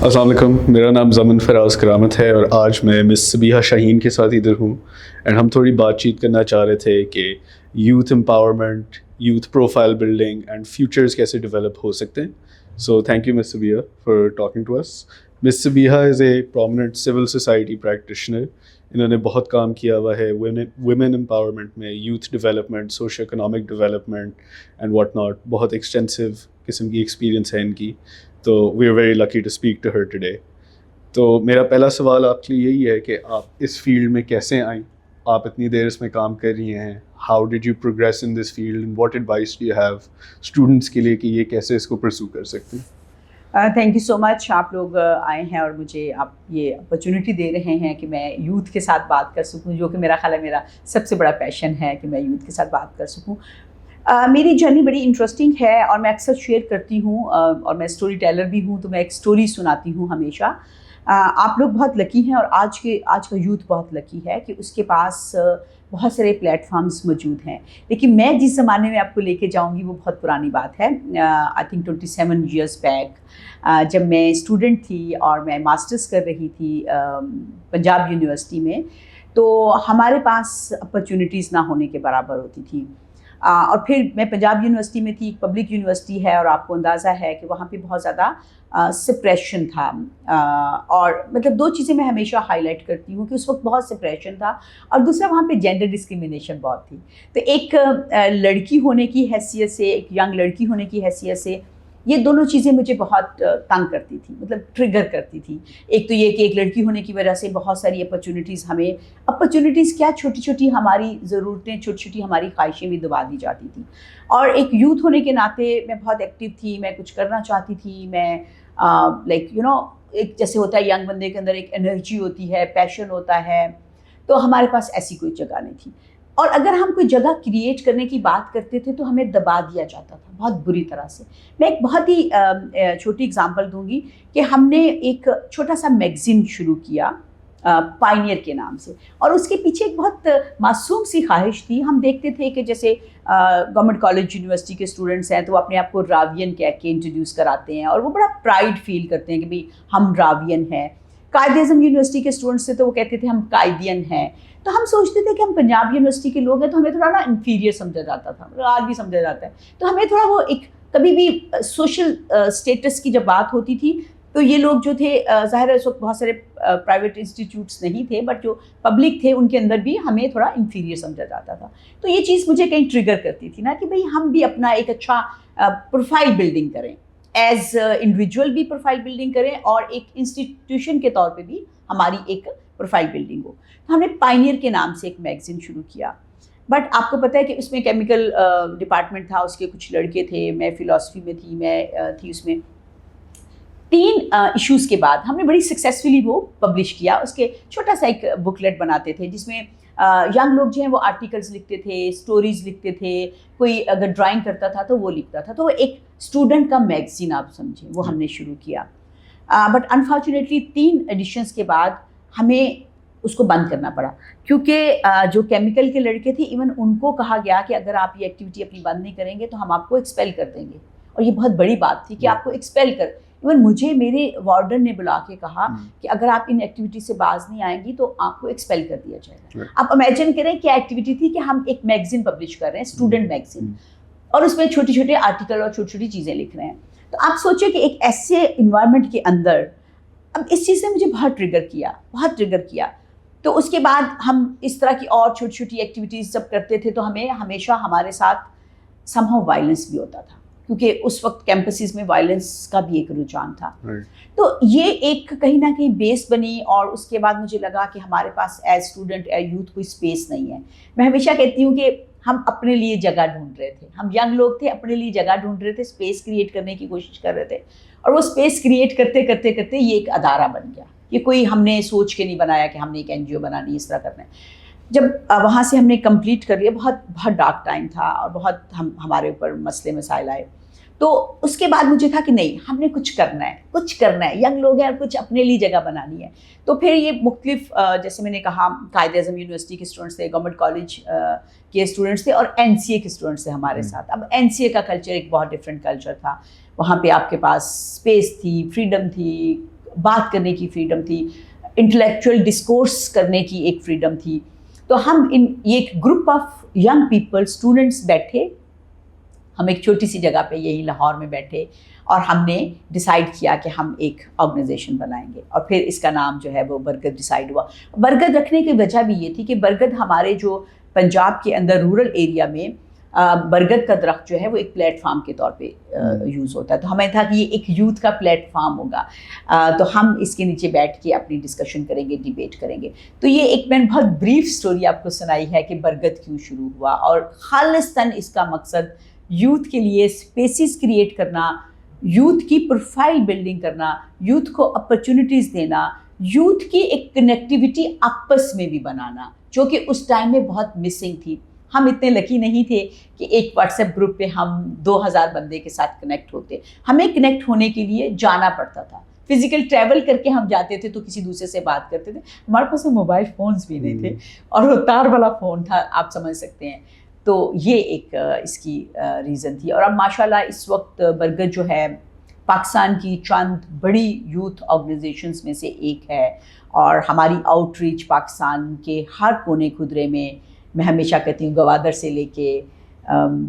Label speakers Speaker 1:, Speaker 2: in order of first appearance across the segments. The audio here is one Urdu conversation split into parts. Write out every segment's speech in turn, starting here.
Speaker 1: السلام علیکم، میرا نام ضمن فراز کرامت ہے اور آج میں مس سبیحہ شاہین کے ساتھ ادھر ہوں اینڈ ہم تھوڑی بات چیت کرنا چاہ رہے تھے کہ youth empowerment, youth profile building and futures کیسے ڈیولپ ہو سکتے ہیں. So thank you Miss Sabiha for talking to us. Miss Sabiha is a prominent civil society practitioner. انہوں نے بہت کام کیا ہوا ہے ویمن امپاورمنٹ میں، youth development, socio economic development and what not. بہت ایکسٹینسو قسم کی ایکسپیرینس ہے ان کی. تو we are very lucky to speak to her today. تو میرا پہلا سوال آپ کے لیے یہی ہے کہ آپ اس فیلڈ میں کیسے آئیں؟ آپ اتنی دیر اس میں کام کر رہی ہیں. How did you progress in this field and what advice do you have students کے لیے کہ یہ کیسے اس کو پرسو کر سکتے ہیں؟
Speaker 2: تھینک یو سو مچ. آپ لوگ آئے ہیں اور مجھے آپ یہ اپرچونیٹی دے رہے ہیں کہ میں یوتھ کے ساتھ بات کر سکوں، جو کہ میرا خیال ہے میرا سب سے بڑا پیشن ہے کہ میں یوتھ کے ساتھ بات کر سکوں. میری جرنی بڑی انٹرسٹنگ ہے اور میں اکثر شیئر کرتی ہوں اور میں اسٹوری ٹیلر بھی ہوں، تو میں ایک اسٹوری سناتی ہوں ہمیشہ. آپ لوگ بہت لکی ہیں اور آج کا یوتھ بہت لکی ہے کہ اس کے پاس بہت سارے پلیٹ فارمز موجود ہیں. لیکن میں جس زمانے میں آپ کو لے کے جاؤں گی وہ بہت پرانی بات ہے. آئی تھنک 27 ایئرس بیک جب میں اسٹوڈنٹ تھی اور میں ماسٹرس کر رہی تھی پنجاب یونیورسٹی میں، تو ہمارے پاس اپرچونیٹیز نہ ہونے کے برابر ہوتی تھی. اور پھر میں پنجاب یونیورسٹی میں تھی، پبلک یونیورسٹی ہے اور آپ کو اندازہ ہے کہ وہاں پہ بہت زیادہ سپریشن تھا. اور مطلب دو چیزیں میں ہمیشہ ہائی لائٹ کرتی ہوں کہ اس وقت بہت سپریشن تھا اور دوسرا وہاں پہ جینڈر ڈسکریمنیشن بہت تھی. تو ایک لڑکی ہونے کی حیثیت سے، ایک ینگ لڑکی ہونے کی حیثیت سے یہ دونوں چیزیں مجھے بہت تنگ کرتی تھی، مطلب ٹریگر کرتی تھی. ایک تو یہ کہ ایک لڑکی ہونے کی وجہ سے بہت ساری اپرچونیٹیز کیا چھوٹی چھوٹی ہماری ضرورتیں، چھوٹی چھوٹی ہماری خواہشیں بھی دبا دی جاتی تھیں. اور ایک یوتھ ہونے کے ناطے میں بہت ایکٹیو تھی، میں کچھ کرنا چاہتی تھی. میں لائک ایک جیسے ہوتا ہے ینگ بندے کے اندر ایک انرجی ہوتی ہے، پیشن ہوتا ہے، تو ہمارے پاس ایسی کوئی جگہ نہیں تھی. اور اگر ہم کوئی جگہ کریٹ کرنے کی بات کرتے تھے تو ہمیں دبا دیا جاتا تھا بہت بری طرح سے. میں ایک بہت ہی چھوٹی اگزامپل دوں گی کہ ہم نے ایک چھوٹا سا میگزین شروع کیا پائنیئر کے نام سے، اور اس کے پیچھے ایک بہت معصوم سی خواہش تھی. ہم دیکھتے تھے کہ جیسے گورنمنٹ کالج یونیورسٹی کے اسٹوڈنٹس ہیں تو وہ اپنے آپ کو راوین کہہ کے انٹروڈیوس کراتے ہیں اور وہ بڑا پرائڈ فیل کرتے ہیں کہ بھئی ہم راوین ہیں. قائد اعظم یونیورسٹی کے اسٹوڈنٹس تھے تو وہ کہتے تھے ہم قائدین ہیں. تو ہم سوچتے تھے کہ ہم پنجاب یونیورسٹی کے لوگ ہیں تو ہمیں تھوڑا نا انفیریئر سمجھا جاتا تھا، آج بھی سمجھا جاتا ہے. تو ہمیں تھوڑا وہ ایک کبھی بھی سوشل اسٹیٹس کی جب بات ہوتی تھی تو یہ لوگ جو تھے، ظاہر ہے اس وقت بہت سارے پرائیویٹ انسٹیٹیوٹس نہیں تھے، بٹ جو پبلک تھے ان کے اندر بھی ہمیں تھوڑا انفیریئر سمجھا جاتا تھا. تو یہ چیز مجھے کہیں ٹریگر کرتی تھی نا کہ بھئی ہم بھی اپنا ایک اچھا پروفائل بلڈنگ کریں، ایز انڈیویجول بھی پروفائل بلڈنگ کریں اور ایک انسٹیٹیوشن کے طور پہ بھی ہماری ایک پروفائل بلڈنگ ہو. تو ہم نے پائنیئر کے نام سے ایک میگزین شروع کیا. بٹ آپ کو پتہ ہے کہ اس میں کیمیکل ڈپارٹمنٹ تھا، اس کے کچھ لڑکے تھے، میں فلاسفی میں تھی، میں تھی اس میں. 3 ایشوز کے بعد ہم نے بڑی سکسیزفلی وہ پبلش کیا. اس کے چھوٹا سا ایک بکلیٹ بناتے تھے جس میں ینگ لوگ جو ہیں وہ آرٹیکلز لکھتے تھے، اسٹوریز لکھتے تھے، کوئی اگر ڈرائنگ کرتا تھا تو وہ لکھتا تھا. تو ایک اسٹوڈنٹ کا میگزین آپ سمجھیں وہ ہم نے شروع کیا. بٹ انفارچونیٹلی 3 ایڈیشنز کے بعد ہمیں اس کو بند کرنا پڑا، کیونکہ جو کیمیکل کے لڑکے تھے ایون ان کو کہا گیا کہ اگر آپ یہ ایکٹیویٹی اپنی بند نہیں کریں گے تو ہم آپ کو ایکسپیل کر دیں گے. اور یہ بہت بڑی بات تھی کہ آپ کو ایکسپیل کر. ایون مجھے میرے وارڈن نے بلا کے کہا کہ اگر آپ ان ایکٹیویٹی سے باز نہیں آئیں گی تو آپ کو ایکسپیل کر دیا جائے گا. آپ امیجن کریں کیا ایکٹیویٹی تھی کہ ہم ایک میگزین پبلش کر رہے ہیں، اسٹوڈنٹ میگزین، اور اس میں چھوٹی چھوٹے آرٹیکل اور چھوٹی چھوٹی چیزیں لکھ رہے ہیں. تو آپ سوچیں کہ ایک ایسے انوائرمنٹ کے اندر، اب اس چیز نے مجھے بہت ٹریگر کیا. تو اس کے بعد ہم اس طرح کی اور چھوٹی چھوٹی ایکٹیویٹیز جب کرتے تھے تو ہمیں ہمیشہ ہمارے ساتھ سم ہاؤ وائلنس بھی ہوتا تھا، کیونکہ اس وقت کیمپسز میں وائلنس کا بھی ایک رجحان تھا. تو یہ ایک کہیں نہ کہیں بیس بنی اور اس کے بعد مجھے لگا کہ ہمارے پاس ایز اسٹوڈنٹ ایز یوتھ کوئی اسپیس نہیں ہے. میں ہمیشہ کہتی ہوں کہ ہم اپنے لیے جگہ ڈھونڈ رہے تھے، ہم ینگ لوگ تھے، اپنے لیے جگہ ڈھونڈ رہے تھے، اسپیس کریٹ کرنے کی کوشش کر رہے تھے. اور وہ اسپیس کریٹ کرتے کرتے کرتے یہ ایک ادارہ بن گیا. یہ کوئی ہم نے سوچ کے نہیں بنایا کہ ہم نے ایک NGO بنانی اس طرح کرنا ہے. جب وہاں سے ہم نے کمپلیٹ کر لیا، بہت ڈارک ٹائم تھا اور بہت ہمارے اوپر مسئلے مسائل آئے. تو اس کے بعد مجھے تھا کہ نہیں، ہم نے کچھ کرنا ہے، ینگ لوگ ہیں اور کچھ اپنے لیے جگہ بنانی ہے. تو پھر یہ مختلف جیسے میں نے کہا قائد اعظم یونیورسٹی کے اسٹوڈنٹس تھے، گورنمنٹ کالج کے اسٹوڈنٹس تھے اور NCA کے اسٹوڈنٹس تھے ہمارے ساتھ. اب NCA کا کلچر ایک بہت ڈفرینٹ کلچر تھا. وہاں پہ آپ کے پاس اسپیس تھی، فریڈم تھی، بات کرنے کی فریڈم تھی, انٹلیکچوئل ڈسکورس کرنے کی ایک فریڈم تھی. تو ہم ایک group of young people students بیٹھے, ہم ایک چھوٹی سی جگہ پہ یہی لاہور میں بیٹھے, اور ہم نے ڈیسائیڈ کیا کہ ہم ایک آرگنائزیشن بنائیں گے, اور پھر اس کا نام جو ہے وہ برگد ڈیسائیڈ ہوا. برگد رکھنے کی وجہ بھی یہ تھی کہ برگد ہمارے جو پنجاب کے اندر رورل ایریا میں برگد کا درخت جو ہے وہ ایک پلیٹ فارم کے طور پہ یوز ہوتا ہے. تو ہمیں تھا کہ یہ ایک یوتھ کا پلیٹ فارم ہوگا, تو ہم اس کے نیچے بیٹھ کے اپنی ڈسکشن کریں گے, ڈیبیٹ کریں گے. تو یہ ایک میں نے بہت بریف سٹوری آپ کو سنائی ہے کہ برگد کیوں شروع ہوا, اور خالصتاً اس کا مقصد یوتھ کے لیے اسپیسز کریٹ کرنا, یوتھ کی پروفائل بلڈنگ کرنا, یوتھ کو اپرچونیٹیز دینا, یوتھ کی ایک کنیکٹیوٹی آپس میں بھی بنانا, جو کہ اس ٹائم میں بہت مسنگ تھی. ہم اتنے لکی نہیں تھے کہ ایک واٹس ایپ گروپ پہ ہم 2000 بندے کے ساتھ کنیکٹ ہوتے. ہمیں کنیکٹ ہونے کے لیے جانا پڑتا تھا, فزیکل ٹریول کر کے ہم جاتے تھے تو کسی دوسرے سے بات کرتے تھے. ہمارے پاس موبائل فونز بھی نہیں تھے, اور وہ تار والا فون تھا, آپ سمجھ سکتے ہیں. تو یہ ایک اس کی ریزن تھی. اور اب ماشاءاللہ اس وقت برگد جو ہے پاکستان کی چند بڑی یوتھ آرگنائزیشنز میں سے ایک ہے, اور ہماری آؤٹ ریچ پاکستان کے ہر کونے خدرے میں ہمیشہ کہتی ہوں, گوادر سے لے کے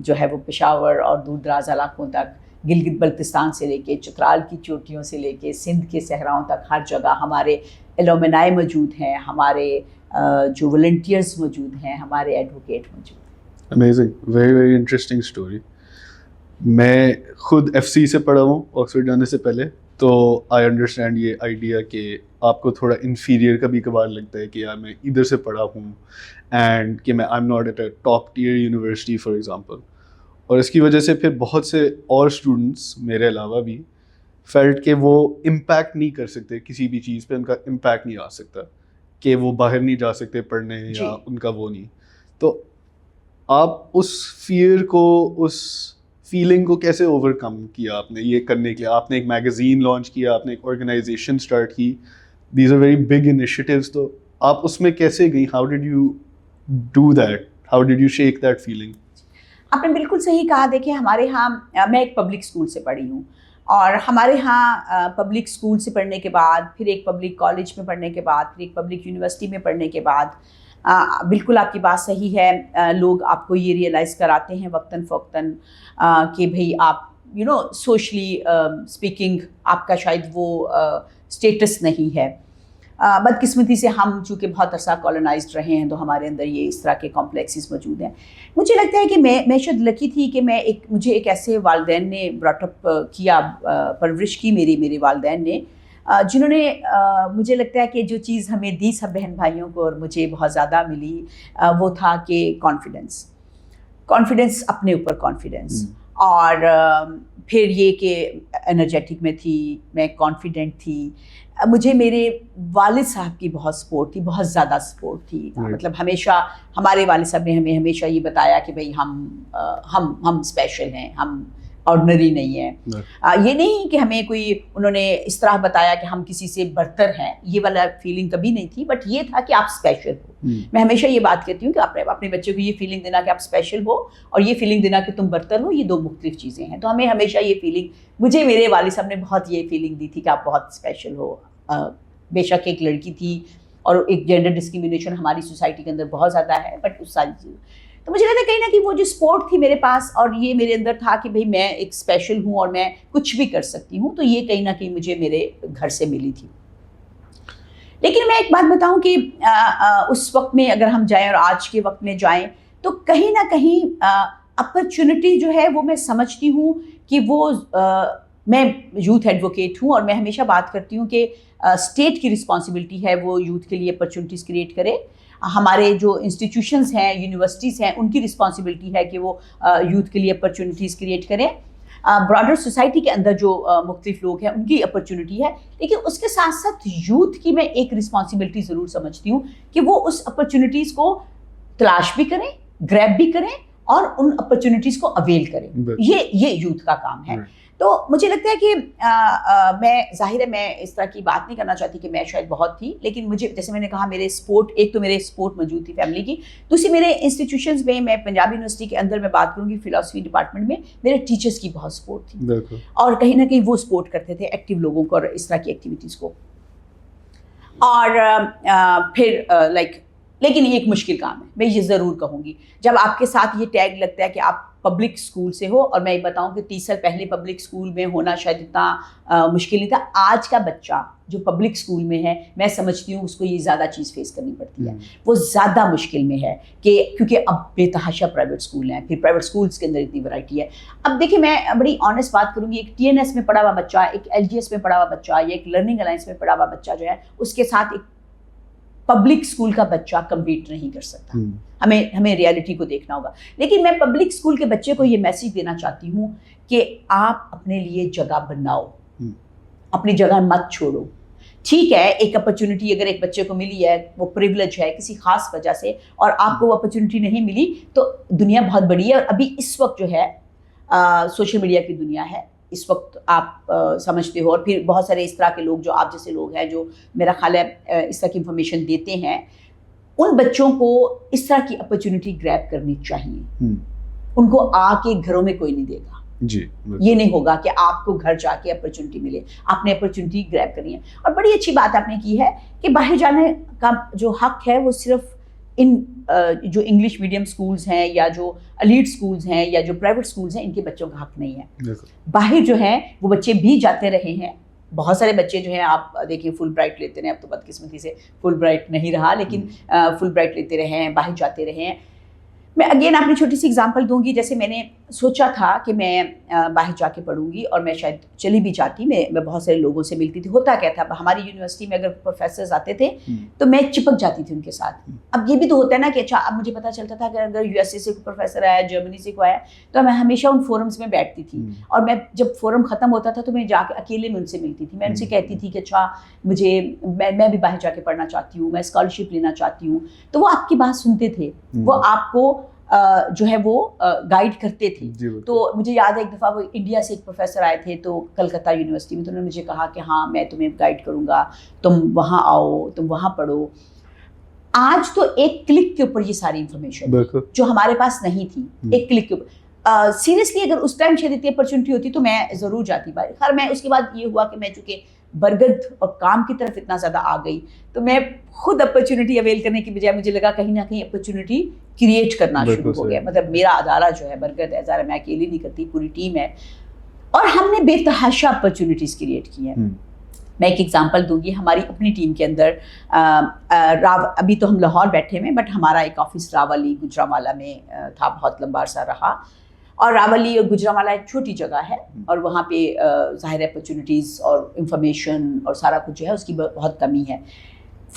Speaker 2: جو ہے وہ پشاور اور دور دراز علاقوں تک, گلگت بلتستان سے لے کے چترال کی چوٹیوں سے لے کے سندھ کے صحراؤں تک, ہر جگہ ہمارے ایلومنائی موجود ہیں, ہمارے جو والنٹیئرز موجود ہیں, ہمارے ایڈوکیٹ موجود ہیں.
Speaker 1: Amazing, very very interesting story. میں خود ایف سی سے پڑھا ہوں آکسفورڈ جانے سے پہلے, تو آئی انڈرسٹینڈ یہ آئیڈیا کہ آپ کو تھوڑا انفیریئر کبھی کبھار لگتا ہے کہ یار میں ادھر سے پڑھا ہوں, اینڈ کہ میں I am not at a top tier university for example. اور اس کی وجہ سے پھر بہت سے اور اسٹوڈنٹس میرے علاوہ بھی فیلٹ کہ وہ امپیکٹ نہیں کر سکتے کسی بھی چیز پہ, ان کا امپیکٹ نہیں آ سکتا, کہ وہ باہر نہیں جا سکتے پڑھنے یا ان کا وہ نہیں. تو آپ اس فیئر کو, اس فیلنگ کو کیسے اوور کم کیا آپ نے یہ کرنے کے لیے؟ آپ نے ایک میگزین لانچ کیا, آپ نے ایک آرگنائزیشن اسٹارٹ کی, these are very big initiatives. تو آپ اس میں کیسے گئی؟ How did you do that, how did you shake that feeling?
Speaker 2: آپ نے بالکل صحیح کہا. دیکھیں ہمارے ہاں, میں ایک پبلک اسکول سے پڑھی ہوں, اور ہمارے ہاں پبلک اسکول سے پڑھنے کے بعد, پھر ایک پبلک کالج میں پڑھنے کے بعد, پھر ایک پبلک یونیورسٹی میں پڑھنے کے بعد, بالکل آپ کی بات صحیح ہے, لوگ آپ کو یہ ریئلائز کراتے ہیں وقتاً فوقتاً کہ بھئی آپ سوشلی اسپیکنگ آپ کا شاید وہ اسٹیٹس نہیں ہے. بدقسمتی سے ہم چونکہ بہت عرصہ کالونائزڈ رہے ہیں, تو ہمارے اندر یہ اس طرح کے کمپلیکسز موجود ہیں. مجھے لگتا ہے کہ میں شاید لکی تھی کہ مجھے ایک ایسے والدین نے براٹ اپ کیا, پرورش کی میرے والدین نے, جنہوں نے مجھے لگتا ہے کہ جو چیز ہمیں دی سب بہن بھائیوں کو اور مجھے بہت زیادہ ملی, وہ تھا کہ کانفیڈنس, اپنے اوپر کانفیڈنس. اور پھر یہ کہ انرجیٹک میں تھی, میں کانفیڈنٹ تھی. مجھے میرے والد صاحب کی بہت سپورٹ تھی, بہت زیادہ سپورٹ تھی. مطلب ہمیشہ ہمارے والد صاحب نے ہمیں ہمیشہ یہ بتایا کہ بھئی ہم اسپیشل ہیں, ہم آرڈنری نہیں ہیں. یہ نہیں کہ ہمیں کوئی انہوں نے اس طرح بتایا کہ ہم کسی سے برتر ہیں, یہ والا فیلنگ کبھی نہیں تھی, بٹ یہ تھا کہ آپ اسپیشل ہو. میں ہمیشہ یہ بات کہتی ہوں کہ اپنے بچے کو یہ فیلنگ دینا کہ آپ اسپیشل ہو, اور یہ فیلنگ دینا کہ تم برتر ہو, یہ دو مختلف چیزیں ہیں. تو ہمیں ہمیشہ یہ فیلنگ, مجھے میرے والد صاحب نے بہت یہ فیلنگ دی تھی کہ آپ بہت اسپیشل ہو. بے شک ایک لڑکی تھی, اور ایک جینڈر ڈسکریمنیشن ہماری سوسائٹی کے اندر بہت زیادہ ہے, بٹ اس ساری چیز. تو مجھے لگتا ہے کہیں نہ کہیں وہ جو سپورٹ تھی میرے پاس, اور یہ میرے اندر تھا کہ بھئی میں ایک اسپیشل ہوں اور میں کچھ بھی کر سکتی ہوں, تو یہ کہیں نہ کہیں مجھے میرے گھر سے ملی تھی. لیکن میں ایک بات بتاؤں کہ اس وقت میں اگر ہم جائیں اور آج کے وقت میں جائیں, تو کہیں نہ کہیں اپرچونٹی جو ہے وہ میں سمجھتی ہوں کہ وہ, میں یوتھ ایڈوکیٹ ہوں, اور میں ہمیشہ بات کرتی ہوں کہ اسٹیٹ کی رسپانسبلٹی ہے وہ یوتھ کے لیے اپرچونٹیز کریٹ کرے. ہمارے جو انسٹیٹیوشنز ہیں, یونیورسٹیز ہیں, ان کی رسپانسبلٹی ہے کہ وہ یوتھ کے لیے اپرچونیٹیز کریٹ کریں. براڈر سوسائٹی کے اندر جو مختلف لوگ ہیں ان کی اپرچونیٹی ہے, لیکن اس کے ساتھ ساتھ یوتھ کی میں ایک رسپانسبلٹی ضرور سمجھتی ہوں کہ وہ اس اپرچونیٹیز کو تلاش بھی کریں, گریب بھی کریں, اور ان اپرچونیٹیز کو اویل کریں. یہ یوتھ کا کام ہے. تو مجھے لگتا ہے کہ میں ظاہر ہے میں اس طرح کی بات نہیں کرنا چاہتی کہ میں شاید بہت تھی, لیکن مجھے جیسے میں نے کہا میرے سپورٹ, ایک تو میرے سپورٹ موجود تھی فیملی کی, دوسری میرے انسٹیٹیوشنز میں پنجاب یونیورسٹی کے اندر میں بات کروں گی فلاسفی ڈپارٹمنٹ میں میرے ٹیچرس کی بہت سپورٹ تھی, اور کہیں نہ کہیں وہ سپورٹ کرتے تھے ایکٹیو لوگوں کو اور اس طرح کی ایکٹیویٹیز کو. اور پھر لیکن یہ ایک مشکل کام ہے, میں یہ ضرور کہوں گی, جب آپ کے ساتھ یہ ٹیگ لگتا ہے کہ آپ پبلک اسکول سے ہو, اور میں یہ بتاؤں کہ 30 سال پہلے پبلک اسکول میں ہونا شاید اتنا مشکل نہیں تھا. آج کا بچہ جو پبلک اسکول میں ہے, میں سمجھتی ہوں اس کو یہ زیادہ چیز فیس کرنی پڑتی ہے, وہ زیادہ مشکل میں ہے کہ کیونکہ اب بے تحاشا پرائیویٹ اسکول ہیں, پھر پرائیویٹ اسکولس کے اندر اتنی ورائٹی ہے. اب دیکھیں میں بڑی آنیسٹ بات کروں گی, ایک TNS میں پڑھا ہوا بچہ, ایک LGS میں پڑھا ہوا بچہ, یا ایک لرننگ الائنس میں پڑھا ہوا بچہ جو ہے, اس کے ساتھ ایک پبلک اسکول کا بچہ کمپیٹ نہیں کر سکتا. ہمیں ریالٹی کو دیکھنا ہوگا. لیکن میں پبلک اسکول کے بچے کو یہ میسیج دینا چاہتی ہوں کہ آپ اپنے لیے جگہ بناؤ, اپنی جگہ مت چھوڑو. ٹھیک ہے, ایک اپرچونٹی اگر ایک بچے کو ملی ہے, وہ پریولیج ہے کسی خاص وجہ سے, اور آپ کو وہ اپرچونٹی نہیں ملی, تو دنیا بہت بڑی ہے. اور ابھی اس وقت جو ہے سوشل میڈیا کی دنیا ہے, اس وقت آپ سمجھتے ہو, اور پھر بہت سارے اس طرح کے لوگ جو آپ جیسے لوگ ہیں جو میرا خیال ہے اس طرح کی انفارمیشن دیتے ہیں, ان بچوں کو اس طرح کی اپرچونٹی گریب کرنی چاہیے. ان کو آ کے گھروں میں کوئی نہیں دے گا, یہ نہیں ہوگا کہ آپ کو گھر جا کے اپرچونٹی ملے, آپ نے اپرچونٹی گریب کرنی ہے. اور بڑی اچھی بات آپ نے کی ہے کہ باہر جانے کا جو حق ہے وہ صرف ان جو انگلش میڈیم سکولز ہیں, یا جو ایلیٹ سکولز ہیں, یا جو پرائیویٹ سکولز ہیں, ان کے بچوں کا حق نہیں ہے. باہر جو ہیں وہ بچے بھی جاتے رہے ہیں, بہت سارے بچے جو ہیں آپ دیکھیں فل برائٹ لیتے رہے, اب تو بدقسمتی سے فل برائٹ نہیں رہا, لیکن فل برائٹ لیتے رہے ہیں, باہر جاتے رہے ہیں. میں اگین اپنی چھوٹی سی اگزامپل دوں گی. جیسے میں نے سوچا تھا کہ میں باہر جا کے پڑھوں گی, اور میں شاید چلی بھی جاتی, میں بہت سارے لوگوں سے ملتی تھی. ہوتا کیا تھا, ہماری یونیورسٹی میں اگر پروفیسرز آتے تھے تو میں چپک جاتی تھی ان کے ساتھ. اب یہ بھی تو ہوتا ہے نا کہ اچھا, اب مجھے پتہ چلتا تھا کہ اگر USA سے کوئی پروفیسر آیا, جرمنی سے کوئی آیا, تو میں ہمیشہ ان فورمز میں بیٹھتی تھی, اور میں جب فورم ختم ہوتا تھا تو میں جا کے اکیلے میں ان سے ملتی تھی. میں ان سے کہتی تھی کہ اچھا مجھے میں بھی باہر جا کے پڑھنا چاہتی ہوں, میں اسکالرشپ لینا چاہتی ہوں. تو وہ آپ کی بات سنتے تھے, وہ آپ کو جو ہے وہ گائیڈ کرتے تھے. تو مجھے یاد ہے ایک دفعہ وہ انڈیا سے ایک پروفیسر آئے تھے تو کلکتہ یونیورسٹی میں, تو انہوں نے مجھے کہا کہ ہاں میں تمہیں گائیڈ کروں گا, تم وہاں آؤ, تم وہاں پڑھو. آج تو ایک کلک کے اوپر یہ ساری انفارمیشن جو ہمارے پاس نہیں تھی, ایک کلک کے اوپر. سیریسلی اگر اس ٹائم شاید اتنی اپرچونٹی ہوتی تو میں ضرور جاتی باہر. خیر میں اس کے بعد یہ ہوا کہ میں چونکہ برگد اور کام کی طرف اتنا زیادہ آ گئی, تو میں خود اپرچونٹی اویل کرنے کی بجائے مجھے لگا کہیں نہ کہیں اپرچونٹی کریٹ کرنا شروع ہو گیا. مطلب میرا ادارہ جو ہے برگد ہے, ظاہر میں اکیلی نہیں کرتی, پوری ٹیم ہے, اور ہم نے بے تحاشا اپرچونیٹیز کریٹ کی ہیں. میں ایک ایگزامپل دوں گی. ہماری اپنی ٹیم کے اندر ابھی تو ہم لاہور بیٹھے ہوئے, بٹ ہمارا ایک آفس راولی گجرانوالہ میں تھا, بہت لمبا عرصہ رہا. اور راولی اور گجرانوالہ ایک چھوٹی جگہ ہے, اور وہاں پہ ظاہر اپرچونیٹیز اور انفارمیشن اور سارا کچھ جو ہے اس کی بہت کمی ہے.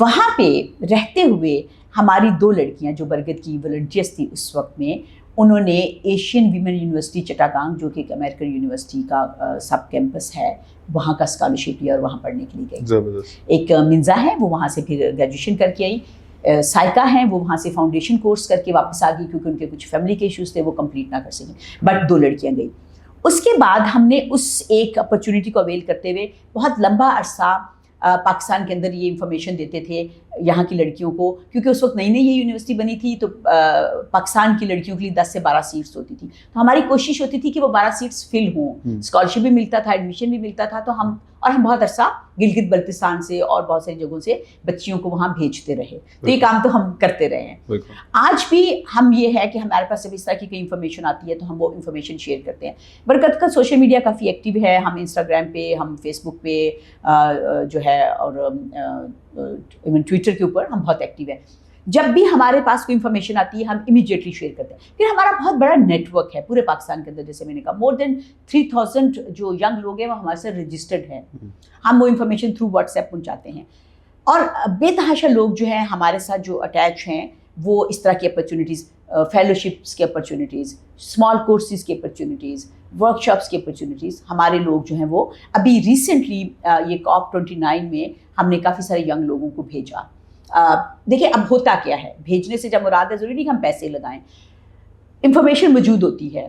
Speaker 2: وہاں پہ رہتے ہوئے ہماری 2 لڑکیاں جو برگد کی والنٹیئرس تھی اس وقت میں, انہوں نے ایشین ویمن یونیورسٹی چٹاگانگ, جو کہ ایک امریکن یونیورسٹی کا سب کیمپس ہے, وہاں کا اسکالرشپ لیا اور وہاں پڑھنے کے لیے گئی. ایک منزا ہے, وہ وہاں سے پھر گریجویشن کر کے آئی. سائکا ہیں, وہ وہاں سے فاؤنڈیشن کورس کر کے واپس آ گئی, کیونکہ ان کے کچھ فیملی کے ایشوز تھے, وہ کمپلیٹ نہ کر سکیں, بٹ 2 لڑکیاں گئی. اس کے بعد ہم نے اس ایک اپرچونیٹی کو اویل کرتے ہوئے بہت لمبا عرصہ پاکستان کے اندر یہ انفارمیشن دیتے تھے یہاں کی لڑکیوں کو, کیونکہ اس وقت نئی نئی یہ یونیورسٹی بنی تھی, تو پاکستان کی لڑکیوں کے لیے 10 سے 12 سیٹس ہوتی تھیں. تو ہماری کوشش ہوتی تھی کہ وہ 12 سیٹس فل ہوں, اسکالرشپ بھی ملتا تھا, ایڈمیشن بھی ملتا تھا. تو ہم بہت عرصہ گلگت بلتستان سے اور بہت ساری جگہوں سے بچیوں کو وہاں بھیجتے رہے. تو یہ کام تو ہم کرتے رہے ہیں. آج بھی ہم یہ ہے کہ ہمارے پاس جب اس طرح کی کوئی انفارمیشن آتی ہے تو ہم وہ انفارمیشن شیئر کرتے ہیں. برکت کا سوشل میڈیا کافی ایکٹیو ہے, ہم انسٹاگرام پہ, ہم فیس بک پہ جو ہے, اور ایون ٹویٹر کے اوپر ہم بہت ایکٹیو ہیں. جب بھی ہمارے پاس کوئی انفارمیشن آتی ہے ہم امیڈیٹلی شیئر کرتے ہیں. پھر ہمارا بہت بڑا نیٹ ورک ہے پورے پاکستان کے اندر, جیسے میں نے کہا مور دین 3000 جو ینگ لوگ ہیں وہ ہمارے سے رجسٹرڈ ہیں. ہم وہ انفارمیشن تھرو واٹس ایپ پہنچاتے ہیں. اور بے تحاشا لوگ جو ہیں ہمارے ساتھ جو اٹیچ ہیں, وہ اس طرح کی اپرچونیٹیز, فیلوشپس کی اپرچونیٹیز, اسمال کورسز کی اپرچونیٹیز, ورک شاپس کی اپرچونیٹیز, ہمارے لوگ جو ہیں وہ ابھی ریسنٹلی یہ COP29 میں ہم نے کافی سارے ینگ لوگوں کو بھیجا. دیکھیں اب ہوتا کیا ہے, بھیجنے سے جب مراد ہے ضروری نہیں کہ ہم پیسے لگائیں. انفارمیشن موجود ہوتی ہے.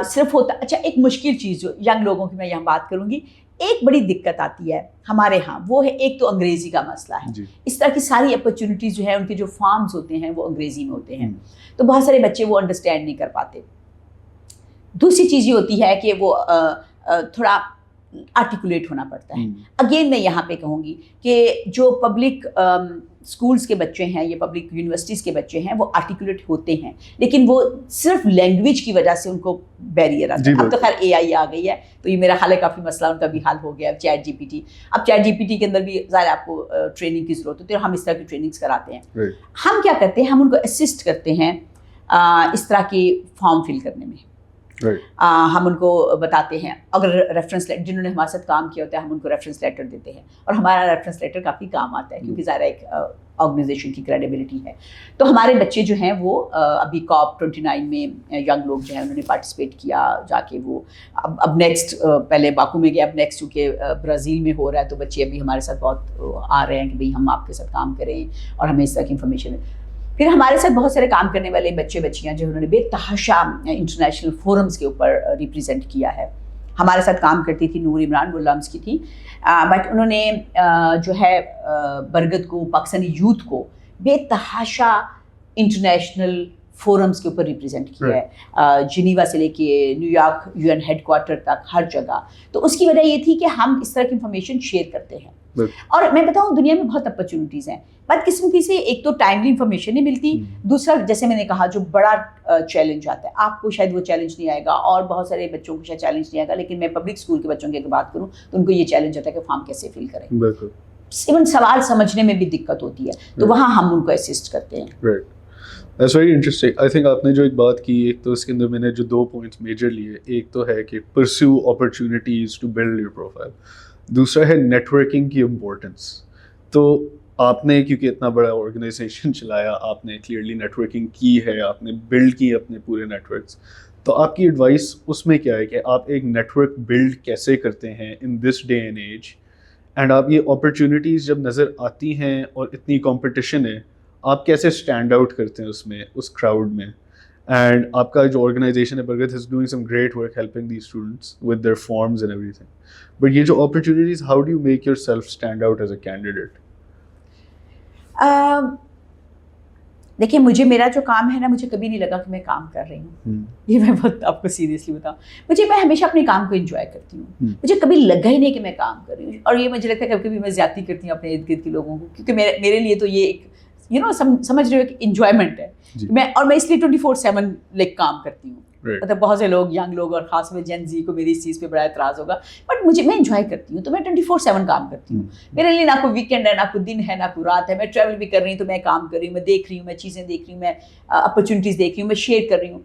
Speaker 2: صرف ہوتا اچھا ایک مشکل چیز جو ینگ لوگوں کی میں یہاں بات کروں گی, ایک بڑی دقت آتی ہے ہمارے ہاں, وہ ہے ایک تو انگریزی کا مسئلہ ہے. اس طرح کی ساری اپرچونیٹیز جو ہیں ان کے جو فارمز ہوتے ہیں وہ انگریزی میں ہوتے ہیں, تو بہت سارے بچے وہ انڈرسٹینڈ نہیں کر پاتے. دوسری چیز یہ ہوتی ہے کہ وہ تھوڑا آرٹیکولیٹ ہونا پڑتا ہے. اگین میں یہاں پہ کہوں گی کہ جو پبلک اسکولس کے بچے ہیں یا پبلک یونیورسٹیز کے بچے ہیں وہ آرٹیکولیٹ ہوتے ہیں, لیکن وہ صرف لینگویج کی وجہ سے ان کو بیریئر آتا ہے. اب تو خیر اے آئی آ گئی ہے تو یہ میرا خیال ہے کافی مسئلہ ان کا بھی حل ہو گیا. چیٹ جی پی ٹی, اب چیٹ جی پی ٹی کے اندر بھی ظاہر آپ کو ٹریننگ کی ضرورت ہوتی ہے, اور ہم اس طرح کی ٹریننگس کراتے ہیں. ہم کیا کرتے ہیں, ہم ان کو اسسٹ کرتے ہیں اس طرح کی فارم فل کرنے میں. ہم ان کو بتاتے ہیں, اگر ریفرنس لیٹر جنہوں نے ہمارے ساتھ کام کیا ہوتا ہے ہم ان کو ریفرنس لیٹر دیتے ہیں, اور ہمارا ریفرنس لیٹر کافی کام آتا ہے کیونکہ ظاہر ایک آرگنائزیشن کی کریڈیبلٹی ہے. تو ہمارے بچے جو ہیں وہ ابھی COP 29 میں ینگ لوگ جو ہیں انہوں نے پارٹیسپیٹ کیا جا کے. وہ اب نیکسٹ پہلے باکو میں گیا, اب نیکسٹ چونکہ برازیل میں ہو رہا ہے تو بچے ابھی ہمارے ساتھ بہت آ رہے ہیں کہ بھئی ہم آپ کے ساتھ کام کریں اور ہمیں اس طرح کی انفارمیشن. پھر ہمارے ساتھ بہت سارے کام کرنے والے بچے بچیاں جو انہوں نے بے تحاشا انٹرنیشنل فورمز کے اوپر ریپریزنٹ کیا ہے. ہمارے ساتھ کام کرتی تھی نور عمران, وہ لمس کی تھی, بٹ انہوں نے جو ہے برگد کو, پاکستانی یوتھ کو بے تحاشا انٹرنیشنل فورمز کے اوپر ریپریزنٹ کیا ہے, جنیوا سے لے کے New York UN headquarter تک ہر جگہ. تو اس کی وجہ یہ تھی کہ ہم اس طرح کی انفارمیشن شیئر کرتے ہیں. اور میں بتاؤں دنیا میں بہت اپرچونیٹیز ہیں, بدقسمتی سے ایک تو ٹائملی انفارمیشن نہیں ملتی, دوسرا جیسے میں نے کہا جو بڑا چیلنج آتا ہے, آپ کو شاید وہ چیلنج نہیں آئے گا اور بہت سارے بچوں کو شاید چیلنج نہیں آئے گا, لیکن میں پبلک اسکول کے بچوں کی اگر بات کروں تو ان کو یہ چیلنج ہوتا ہے کہ فارم کیسے فل کریں. ایون سوال سمجھنے میں بھی دقت ہوتی ہے, تو وہاں ہم ان کو اسسٹ کرتے ہیں.
Speaker 1: That's very interesting. I think آپ نے جو ایک بات کی, ایک تو اس کے اندر میں نے جو 2 points میجر لیے, ایک تو ہے کہ pursue opportunities to build your profile, دوسرا ہے نیٹورکنگ کی امپورٹنس. تو آپ نے کیونکہ اتنا بڑا آرگنائزیشن چلایا, آپ نے کلیئرلی نیٹورکنگ کی ہے, آپ نے بلڈ کی اپنے پورے نیٹورکس, تو آپ کی ایڈوائس اس میں کیا ہے کہ آپ ایک نیٹورک بلڈ کیسے کرتے ہیں in this day and age, اینڈ آپ یہ اپرچونیٹیز جب نظر آتی ہیں اور اتنی کمپٹیشن ہے, آپ کیسے اسٹینڈ آؤٹ کرتے ہیں اس میں, اس کراؤڈ میں. اینڈ آپ کا جو آرگنائزیشن ہے Bargad is doing some great work helping these students with their forms and ایوری تھنگ, بٹ یہ جو opportunities, how do you make yourself stand out as a candidate?
Speaker 2: دیکھیں مجھے میرا جو کام ہے نا, مجھے کبھی نہیں لگا کہ میں کام کر رہی ہوں, یہ میں بہت آپ کو سیریسلی بتاؤں. میں ہمیشہ اپنے کام کو انجوائے کرتی ہوں, مجھے کبھی لگا ہی نہیں کہ میں کام کر رہی ہوں. اور یہ مجھے لگتا ہے کبھی کبھی میں زیادتی کرتی ہوں اپنے ارد گرد کے لوگوں کو, کیونکہ میرے لیے تو یہ ایک سمجھ رہے ہو کہ انجوائمنٹ ہے. اور میں اس لیے 24/7 لائک کام کرتی ہوں. مطلب بہت سے لوگ, ینگ لوگ اور خاص میں جین زی کو میری اس چیز پہ بڑا اعتراض ہوگا, بٹ میں انجوائے کرتی ہوں, تو میں 24/7 کام کرتی ہوں. میرے لیے نہ کوئی ویکینڈ ہے, نہ کوئی دن ہے, نہ کوئی رات ہے. میں ٹریول بھی کر رہی ہوں تو میں کام کر رہی ہوں, میں دیکھ رہی ہوں, میں چیزیں دیکھ رہی ہوں, میں اپرچونیٹیز دیکھ رہی ہوں, میں شیئر کر رہی ہوں.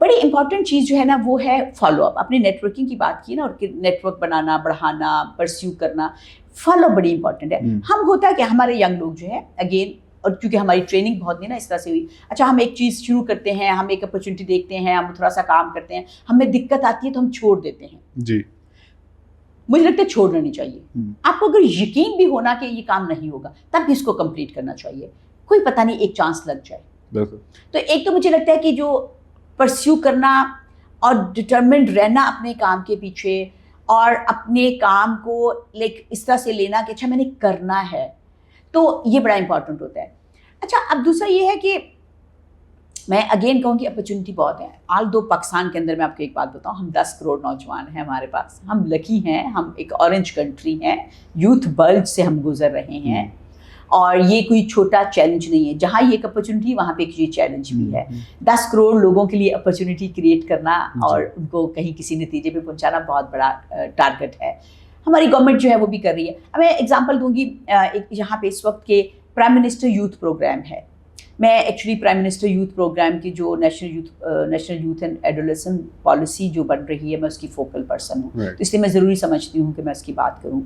Speaker 2: بڑی امپورٹنٹ چیز جو ہے نا وہ ہے فالو اپ. اپنی نیٹ ورکنگ کی بات کی نا, اور نیٹ ورک بنانا, بڑھانا, پرسیو کرنا, فالو اپ بڑی امپورٹنٹ ہے. ہم ہوتا ہے کہ ہمارے ینگ لوگ جو ہے اگین, اور کیونکہ ہماری ٹریننگ بہت نہیں نا اس طرح سے ہوئی, اچھا ہم ایک چیز شروع کرتے ہیں, ہم ایک اپرچونیٹی دیکھتے ہیں, ہم تھوڑا سا کام کرتے ہیں, ہمیں دقت آتی ہے تو ہم چھوڑ دیتے ہیں.
Speaker 1: جی,
Speaker 2: مجھے لگتا ہے چھوڑنا نہیں چاہیے. آپ کو اگر یقین بھی ہونا کہ یہ کام نہیں ہوگا تب بھی اس کو کمپلیٹ کرنا چاہیے. کوئی پتہ نہیں ایک چانس لگ جائے. تو ایک تو مجھے لگتا ہے کہ جو پرسیو کرنا اور ڈٹرمنڈ رہنا اپنے کام کے پیچھے, اور اپنے کام کو لائک اس طرح سے لینا کہ اچھا میں نے کرنا ہے, تو یہ بڑا امپورٹنٹ ہوتا ہے. اچھا اب دوسرا یہ ہے کہ میں اگین کہوں کہ اپرچونیٹی بہت ہے. آل دو پاکستان کے اندر میں آپ کو ایک بات بتاؤں, ہم 10 کروڑ نوجوان ہیں ہمارے پاس, ہم لکی ہیں, ہم ایک اورنج کنٹری ہیں, یوتھ بلج سے ہم گزر رہے ہیں, اور یہ کوئی چھوٹا چیلنج نہیں ہے. جہاں یہ ایک اپرچونیٹی وہاں پہ ایک یہ چیلنج بھی ہے. 10 کروڑ لوگوں کے لیے اپرچونیٹی کریٹ کرنا اور ان کو کہیں کسی نتیجے پہ پہنچانا بہت بڑا ٹارگٹ ہے. ہماری گورنمنٹ جو ہے وہ بھی کر رہی ہے. اب میں ایگزامپل دوں گی, یہاں پہ اس وقت کے پرائم منسٹر یوتھ پروگرام ہے. میں actually prime minister youth program کی جو national youth and adolescent policy جو بن رہی ہے, میں اس کی فوکل پرسن ہوں, تو اس لیے میں ضروری سمجھتی ہوں کہ میں اس کی بات کروں.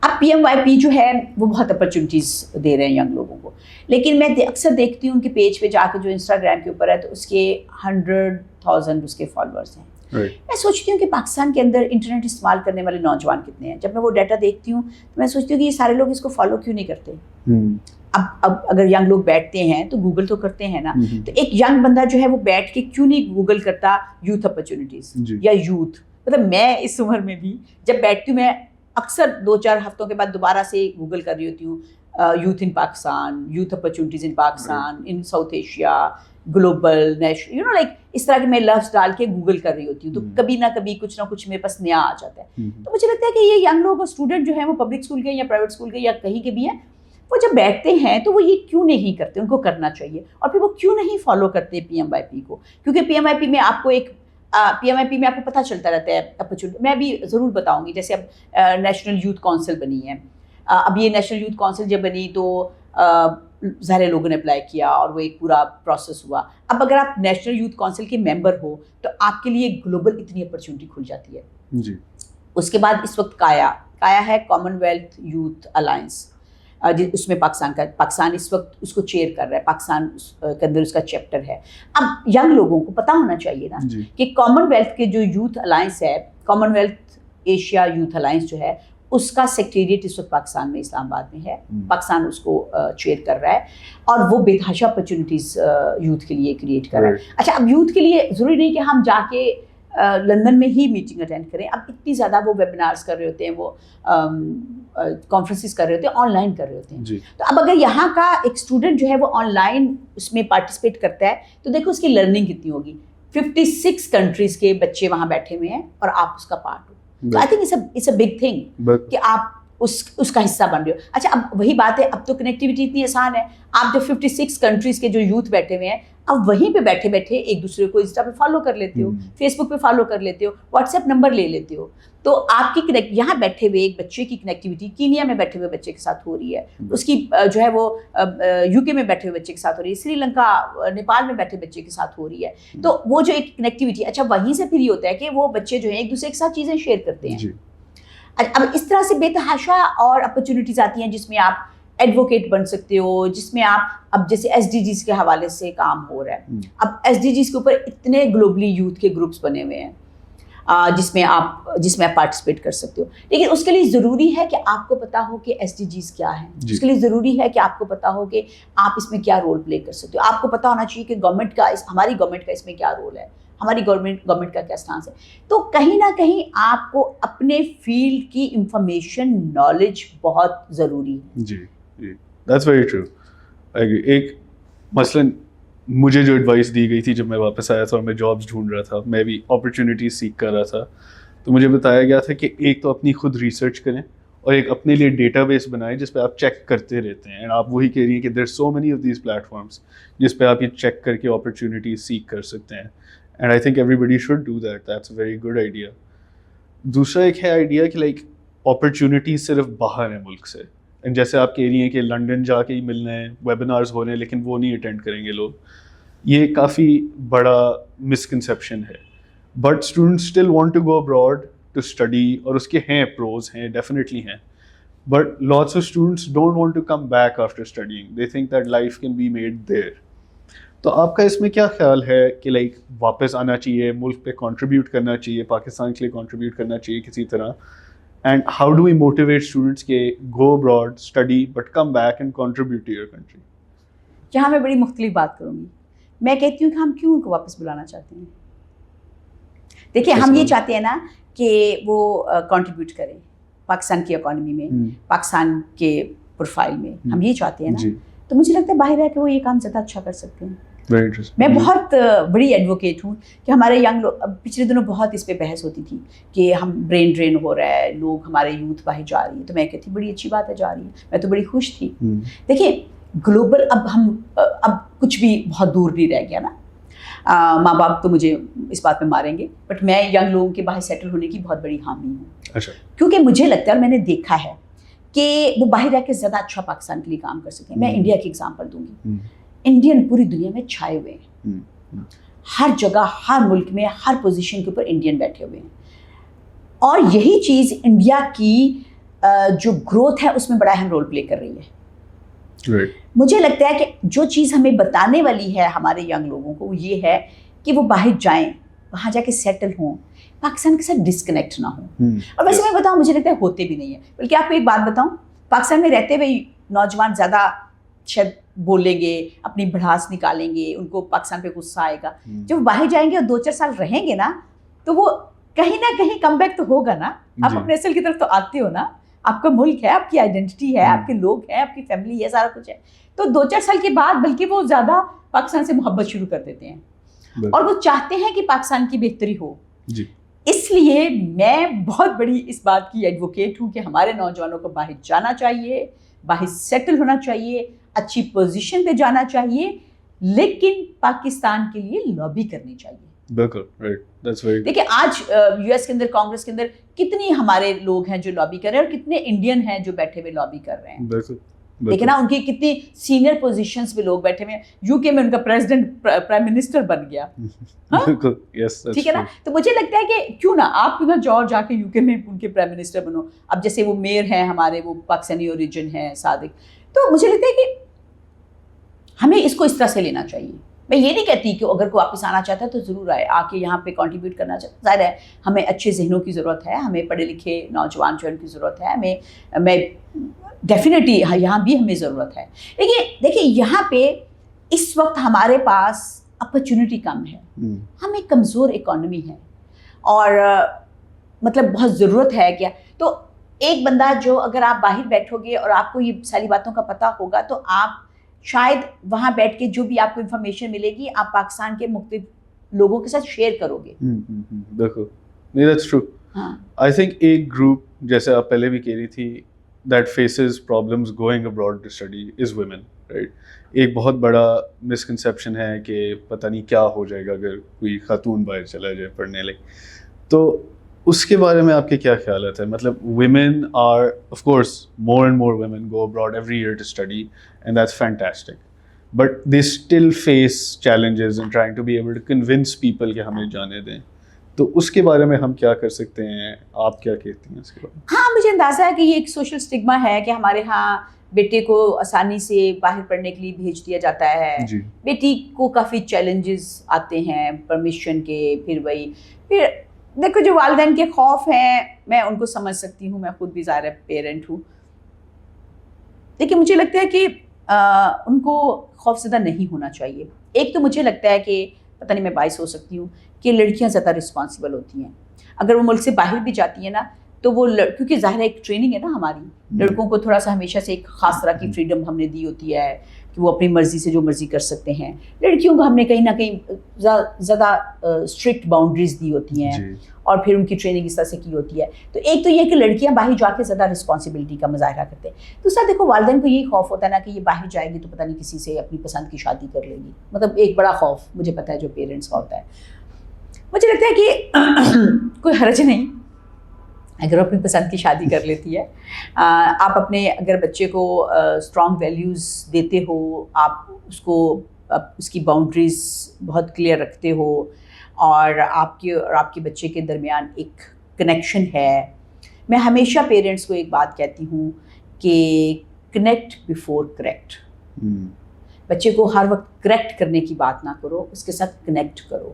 Speaker 2: اب PMYP جو ہے وہ بہت اپرچونیٹیز دے رہے ہیں ینگ لوگوں کو, لیکن میں اکثر دیکھتی ہوں کہ پیج پہ جا کے جو انسٹاگرام کے اوپر ہے تو اس کے 100,000 اس کے فالوورس ہیں. میں سوچتی ہوں کہ پاکستان کے اندر انٹرنیٹ استعمال کرنے والے نوجوان کتنے ہیں. جب میں وہ ڈیٹا دیکھتی ہوں تو میں سوچتی ہوں کہ یہ سارے لوگ اس کو فالو کیوں نہیں کرتے. اب اگر ینگ لوگ بیٹھتے ہیں تو گوگل تو کرتے ہیں نا, تو ایک ینگ بندہ جو ہے وہ بیٹھ کے کیوں نہیں گوگل کرتا یوتھ اپرچونیٹیز یا یوتھ. مطلب میں اس عمر میں بھی جب بیٹھتی ہوں میں اکثر 2-4 ہفتوں کے بعد دوبارہ سے گوگل کر رہی ہوتی ہوں youth in Pakistan, youth opportunities in Pakistan, in South Asia, global, national, like اس طرح کے میں لفظ ڈال کے گوگل کر رہی ہوتی ہوں. تو کبھی نہ کبھی کچھ نہ کچھ میرے پاس نیا آ جاتا ہے. تو مجھے لگتا ہے کہ یہ ینگ لوگ اور اسٹوڈنٹ جو ہیں وہ پبلک اسکول کے یا پرائیویٹ اسکول کے یا کہیں کے بھی ہیں, وہ جب بیٹھتے ہیں تو وہ یہ کیوں نہیں کرتے, ان کو کرنا چاہیے. اور پھر وہ کیوں نہیں فالو کرتے PMYP کو, کیونکہ PMYP میں آپ کو ایک PMYP میں آپ کو پتہ چلتا رہتا ہے اپرچونیٹی. میں بھی ضرور بتاؤں گی, جیسے اب نیشنل یوتھ کونسل بنی ہے. اب یہ نیشنل یوتھ کونسل جب بنی تو ظاہر لوگوں نے اپلائی کیا اور وہ ایک پورا پروسیس ہوا. اب اگر آپ نیشنل یوتھ کونسل کے ممبر ہو تو آپ کے لیے گلوبل اتنی اپرچونیٹی کھل جاتی ہے.
Speaker 1: جی.
Speaker 2: اس کے بعد اس وقت کایا ہے کامن ویلتھ یوتھ الائنس, اس میں پاکستان اس وقت اس کو چیئر کر رہا ہے, پاکستان کے اندر اس کا چیپٹر ہے. اب ینگ لوگوں کو پتہ ہونا چاہیے نا کہ کامن ویلتھ کے جو یوتھ الائنس ہے, common wealth Asia youth alliance جو ہے, اس کا سیکریٹریٹ اس وقت پاکستان میں اسلام آباد میں ہے. پاکستان اس کو چیئر کر رہا ہے اور وہ بے تحاشا اپرچونیٹیز یوتھ کے لیے کریٹ کر رہا ہے. اچھا, اب یوتھ کے لیے ضروری نہیں کہ ہم جا کے لندن میں ہی میٹنگ اٹینڈ کریں. اب اتنی زیادہ وہ ویبینارز کر رہے ہوتے ہیں, وہ کانفرنسز کر رہے ہوتے ہیں, آن لائن کر رہے ہوتے ہیں. تو اب اگر یہاں کا ایک اسٹوڈنٹ جو ہے وہ آن لائن اس میں پارٹیسپیٹ کرتا ہے تو دیکھو اس کی لرننگ کتنی ہوگی. 56 کنٹریز کے بچے وہاں بیٹھے ہوئے ہیں اور آپ اس کا پارٹ ہو. تو I think it's a big thing کہ آپ اس کا حصہ بن رہے ہو. اچھا, اب وہی بات ہے, اب تو کنیکٹیوٹی اتنی آسان ہے. آپ جو 56 کنٹریز کے جو یوتھ بیٹھے ہوئے ہیں, اب وہیں پہ بیٹھے بیٹھے ایک دوسرے کو انسٹا پہ فالو کر لیتے ہو, فیس بک پہ فالو کر لیتے ہو, واٹس ایپ نمبر لے لیتے ہو. تو آپ کی یہاں بیٹھے ہوئے ایک بچے کی کنیکٹیوٹی کینیا میں بیٹھے ہوئے بچے کے ساتھ ہو رہی ہے, اس کی جو ہے وہ UK میں بیٹھے ہوئے بچے کے ساتھ ہو رہی ہے, سری لنکا نیپال میں بیٹھے بچے کے ساتھ ہو رہی ہے. تو وہ جو ایک کنیکٹیوٹی, اچھا وہیں سے پھر یہ ہوتا ہے کہ وہ بچے جو ہیں ایک دوسرے کے ساتھ چیزیں شیئر کرتے ہیں. اب اس طرح سے بے تحاشا اور اپرچونیٹیز آتی ہیں جس میں آپ ایڈوکیٹ بن سکتے ہو, جس میں آپ اب جیسے SDGs کے حوالے سے کام ہو رہا ہے. اب SDGs کے اوپر اتنے گلوبلی یوتھ کے گروپس بنے ہوئے ہیں جس میں آپ پارٹیسپیٹ کر سکتے ہو. لیکن اس کے لیے ضروری ہے کہ آپ کو پتا ہو کہ SDGs کیا ہیں. اس کے لیے ضروری ہے کہ آپ کو پتا ہو کہ آپ اس میں کیا رول پلے کر سکتے ہو. آپ کو پتا ہونا چاہیے کہ ہماری گورنمنٹ کا اس میں کیا رول ہے, ہماری گورنمنٹ کا کیا اسٹانس ہے. تو کہیں نہ کہیں آپ کو اپنے فیلڈ کی انفارمیشن نالج بہت ضروری ہے.
Speaker 1: جی جی, دیٹس ویری ٹرو. ایک مثلاً مجھے جو ایڈوائس دی گئی تھی جب میں واپس آیا تھا اور میں جابس ڈھونڈ رہا تھا, میں بھی اپرچونیٹیز سیکھ کر رہا تھا, تو مجھے بتایا گیا تھا کہ ایک تو اپنی خود ریسرچ کریں اور ایک اپنے لیے ڈیٹا بیس بنائیں جس پہ آپ چیک کرتے رہتے ہیں. اینڈ آپ وہی کہہ رہی ہیں کہ there so many of these platforms جس پہ آپ یہ چیک کر کے اپرچونیٹیز سیکھ کر سکتے ہیں. And I think everybody should do that. That's a very good idea. دوسرا ایک ہے آئیڈیا کہ لائک اپرچونیٹیز صرف باہر ہیں ملک سے. اینڈ جیسے آپ کہہ رہی ہیں کہ لنڈن جا کے ہی ملنے ہیں, ویبینارز ہو رہے ہیں, لیکن وہ نہیں اٹینڈ کریں گے لوگ. یہ کافی بڑا مسکنسیپشن ہے. But students still want to go abroad to study, اور اس کے ہیں پروز ہیں, ڈیفینیٹلی ہیں. But lots of students don't want to come back after studying. They think that life can be made there. تو آپ کا اس میں کیا خیال ہے کہ لائک واپس آنا چاہیے, ملک پہ کنٹریبیوٹ کرنا چاہیے, پاکستان کے لیے کنٹریبیوٹ کرنا چاہیے کسی طرح, and how do we motivate students کہ go abroad, study, but come back and contribute to your country?
Speaker 2: یہاں میں بڑی مختلف بات کروں گی. میں کہتی ہوں کہ ہم کیوں ان کو واپس بلانا چاہتے ہیں. دیکھیے, ہم یہ چاہتے ہیں نا کہ وہ کنٹریبیوٹ کریں پاکستان کی اکانومی میں, پاکستان کے پروفائل میں, ہم یہ چاہتے ہیں نا. تو مجھے لگتا ہے باہر ہے کہ وہ یہ کام زیادہ اچھا کر سکتے ہیں. میں بہت بڑی ایڈوکیٹ ہوں کہ ہمارے ینگ لوگ, پچھلے دنوں بہت اس پہ بحث ہوتی تھی کہ ہم برین ڈرین ہو رہا ہے, لوگ ہمارے یوتھ باہر جا رہی ہے. تو میں کہتی بڑی اچھی بات ہے, جا رہی ہے, میں تو بڑی خوش تھی. دیکھیے گلوبل اب کچھ بھی بہت دور نہیں رہ گیا نا. ماں باپ تو مجھے اس بات میں ماریں گے, بٹ میں ینگ لوگوں کے باہر سیٹل ہونے کی بہت بڑی حامی ہوں. کیونکہ مجھے لگتا ہے, اور میں نے دیکھا ہے کہ وہ باہر رہ کے زیادہ اچھا پاکستان کے لیے کام کر سکیں. میں انڈیا کی ایگزامپل دوں گی. انڈین پوری دنیا میں چھائے ہوئے ہیں, ہر جگہ, ہر ملک میں, ہر پوزیشن کے اوپر انڈین بیٹھے ہوئے ہیں. اور یہی چیز انڈیا کی جو گروتھ ہے اس میں بڑا اہم رول پلے کر رہی ہے. مجھے لگتا ہے کہ جو چیز ہمیں بتانے والی ہے ہمارے ینگ لوگوں کو وہ یہ ہے کہ وہ باہر جائیں, وہاں جا کے سیٹل ہوں, پاکستان کے ساتھ ڈسکنیکٹ نہ ہوں. اور ویسے میں بتاؤں, مجھے لگتا ہے ہوتے بھی نہیں ہیں. بلکہ آپ کو ایک بات بتاؤں, پاکستان میں رہتے ہوئے نوجوان زیادہ شاید بولیں گے, اپنی بھڑاس نکالیں گے, ان کو پاکستان پہ غصہ آئے گا. جب باہر جائیں گے اور 2-4 سال رہیں گے نا تو وہ کہیں نہ کہیں کم بیک تو ہوگا نا. آپ اپنے اصل کی طرف تو آتے ہو نا, آپ کا ملک ہے, آپ کی آئیڈینٹی ہے, آپ کے لوگ ہیں, آپ کی فیملی ہے, سارا کچھ ہے. تو 2-4 سال کے بعد بلکہ وہ زیادہ پاکستان سے محبت شروع کر دیتے ہیں اور وہ چاہتے ہیں کہ پاکستان کی بہتری ہو. اس لیے میں بہت بڑی اس بات کی ایڈوکیٹ ہوں کہ ہمارے نوجوانوں کو باہر جانا چاہیے, باہر سیٹل ہونا چاہیے, اچھی پوزیشن پہ جانا چاہیے, لیکن پاکستان کے لیے لابی کرنی چاہیے. بالکل. دیکھیں آج یو ایس کے اندر, کانگریس کے اندر کتنی ہمارے لوگ ہیں جو لابی کر رہے ہیں اور کتنے انڈین ہیں جو بیٹھے ہوئے لابی کر رہے ہیں. بالکل. لیکن نا ان کی کتنی سینئر پوزیشنز پہ لوگ بیٹھے ہوئے ہیں. یو کے میں ان کا پریزیڈنٹ پرائم منسٹر بن گیا. ٹھیک ہے نا. تو مجھے لگتا ہے کہ کیوں نہ آپ کیوں نہ جا کے یو کے میں ان کے پرائم منسٹر بنو. اب جیسے وہ میئر ہیں ہمارے, وہ پاکستانی اوریجن ہیں صادق, تو مجھے لگتا ہے کہ ہمیں اس کو اس طرح سے لینا چاہیے. میں یہ نہیں کہتی کہ اگر کوئی واپس آنا چاہتا ہے تو ضرور آئے, آ کے یہاں پہ کنٹریبیوٹ کرنا چاہتا ہے. ظاہر ہے ہمیں اچھے ذہنوں کی ضرورت ہے, ہمیں پڑھے لکھے نوجوان جو ان کی ضرورت ہے, میں ڈیفینیٹلی یہاں بھی ہمیں ضرورت ہے. لیکن دیکھیں یہاں پہ اس وقت ہمارے پاس اپرچونٹی کم ہے, ہم ایک کمزور اکانومی ہے اور مطلب بہت ضرورت ہے کیا. تو ایک بندہ جو اگر آپ باہر بیٹھو گے اور آپ کو یہ ساری باتوں کا پتہ ہوگا تو آپ شاید وہاں بیٹھ کے جو بھی آپ کو انفارمیشن ملے گی آپ پاکستان کے مختلف لوگوں کے ساتھ شیئر کرو گے.
Speaker 1: بالکل نہیں, دیٹس ٹرو. آئی تھنک ایک گروپ جیسے آپ پہلے بھی کہہ رہی تھی that faces problems going abroad to study is women, right? ایک بہت بڑا مسکنسیپشن ہے کہ پتہ نہیں کیا ہو جائے گا اگر کوئی خاتون باہر چلا جائے پڑھنے لے. تو اس کے بارے میں آپ کے کیا خیالات ہیں؟ مطلب women are, of course, more and more women go abroad every year to study and that's fantastic. But they still face challenges in trying to be able to convince people کہ ہمیں جانے دیں. تو اس کے بارے میں ہم کیا کر سکتے ہیں, آپ کیا کہتی ہیں اس کے بارے میں؟
Speaker 2: ہاں مجھے اندازہ ہے کہ یہ ایک سوشل اسٹگما ہے کہ ہمارے ہاں بیٹے کو آسانی سے باہر پڑھنے کے لیے بھیج دیا جاتا ہے, بیٹی کو کافی چیلنجز آتے ہیں پرمیشن کے. پھر دیکھو جو والدین کے خوف ہیں میں ان کو سمجھ سکتی ہوں, میں خود بھی ظاہر پیرنٹ ہوں, لیکن مجھے لگتا ہے کہ ان کو خوف زدہ نہیں ہونا چاہیے. ایک تو مجھے لگتا ہے کہ پتہ نہیں میں باعث ہو سکتی ہوں کہ لڑکیاں زیادہ رسپانسبل ہوتی ہیں. اگر وہ ملک سے باہر بھی جاتی ہیں نا تو وہ کیونکہ ظاہر ایک ٹریننگ ہے نا ہماری, لڑکوں کو تھوڑا سا ہمیشہ سے ایک خاص طرح کی فریڈم ہم نے دی ہوتی ہے کہ وہ اپنی مرضی سے جو مرضی کر سکتے ہیں. لڑکیوں کو ہم نے کہیں نہ کہیں زیادہ اسٹرکٹ باؤنڈریز دی ہوتی ہیں اور پھر ان کی ٹریننگ اس طرح سے کی ہوتی ہے. تو ایک تو یہ کہ لڑکیاں باہر جا کے زیادہ رسپانسبلٹی کا مظاہرہ کرتے ہیں. دوسرا دیکھو والدین کو یہی خوف ہوتا ہے نا کہ یہ باہر جائے گی تو پتہ نہیں کسی سے اپنی پسند کی شادی کر لے گی. مطلب ایک بڑا خوف مجھے پتہ ہے جو پیرنٹس کا ہوتا ہے. مجھے لگتا ہے کہ کوئی حرج نہیں اگر وہ اپنی پسند کی شادی کر لیتی ہے. آپ اپنے اگر بچے کو اسٹرانگ ویلیوز دیتے ہو, آپ اس کو اس کی باؤنڈریز بہت کلیئر رکھتے ہو اور آپ کے بچے کے درمیان ایک کنیکشن ہے. میں ہمیشہ پیرنٹس کو ایک بات کہتی ہوں کہ کنیکٹ بیفور کریکٹ. بچے کو ہر وقت کریکٹ کرنے کی بات نہ کرو, اس کے ساتھ کنیکٹ کرو.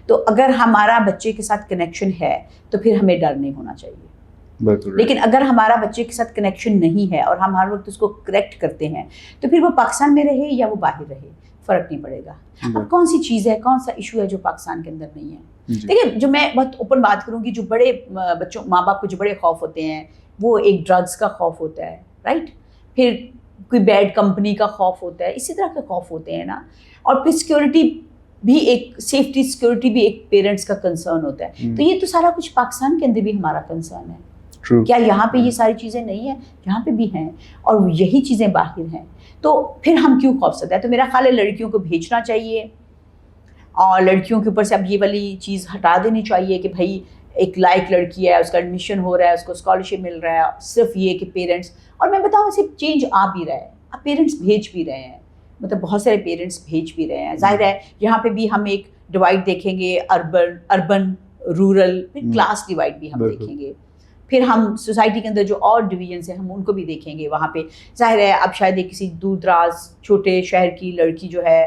Speaker 2: تو اگر ہمارا بچے کے ساتھ کنیکشن ہے تو پھر ہمیں ڈر نہیں ہونا چاہیے. لیکن اگر ہمارا بچے کے ساتھ کنیکشن نہیں ہے اور ہم ہر وقت اس کو کریکٹ کرتے ہیں تو پھر وہ پاکستان میں رہے یا وہ باہر رہے فرق نہیں پڑے گا. اب کون سی چیز ہے, کون سا ایشو ہے جو پاکستان کے اندر نہیں ہے. دیکھیں جو میں بہت اوپن بات کروں گی, جو بڑے بچوں ماں باپ کو جو بڑے خوف ہوتے ہیں وہ ایک ڈرگس کا خوف ہوتا ہے, رائٹ, پھر کوئی بیڈ کمپنی کا خوف ہوتا ہے, اسی طرح کے خوف ہوتے ہیں نا. اور پھر سیکورٹی بھی ایک سیفٹی سیکورٹی بھی ایک پیرنٹس کا کنسرن ہوتا ہے. تو یہ تو سارا کچھ پاکستان کے اندر بھی ہمارا کنسرن ہے. کیا یہاں پہ یہ ساری چیزیں نہیں ہیں؟ یہاں پہ بھی ہیں اور یہی چیزیں باہر ہیں. تو پھر ہم کیوں خوفزدہ ہیں؟ تو میرا خیال ہے لڑکیوں کو بھیجنا چاہیے اور لڑکیوں کے اوپر سے اب یہ والی چیز ہٹا دینی چاہیے کہ بھائی ایک لائق لڑکی ہے, اس کا ایڈمیشن ہو رہا ہے, اس کو اسکالرشپ مل رہا ہے, صرف یہ کہ پیرنٹس, اور میں بتاؤں اسے چینج آ بھی رہا ہے, اب پیرنٹس بھیج بھی رہے ہیں, مطلب بہت سارے پیرنٹس بھیج بھی رہے ہیں. ظاہر ہے یہاں پہ بھی ہم ایک ڈیوائڈ دیکھیں گے, اربن رورل, پھر کلاس ڈیوائڈ بھی ہم دیکھیں گے, پھر ہم سوسائٹی کے اندر جو اور ڈویژنس ہیں ہم ان کو بھی دیکھیں گے. وہاں پہ ظاہر ہے اب شاید ایک کسی دور دراز چھوٹے شہر کی لڑکی جو ہے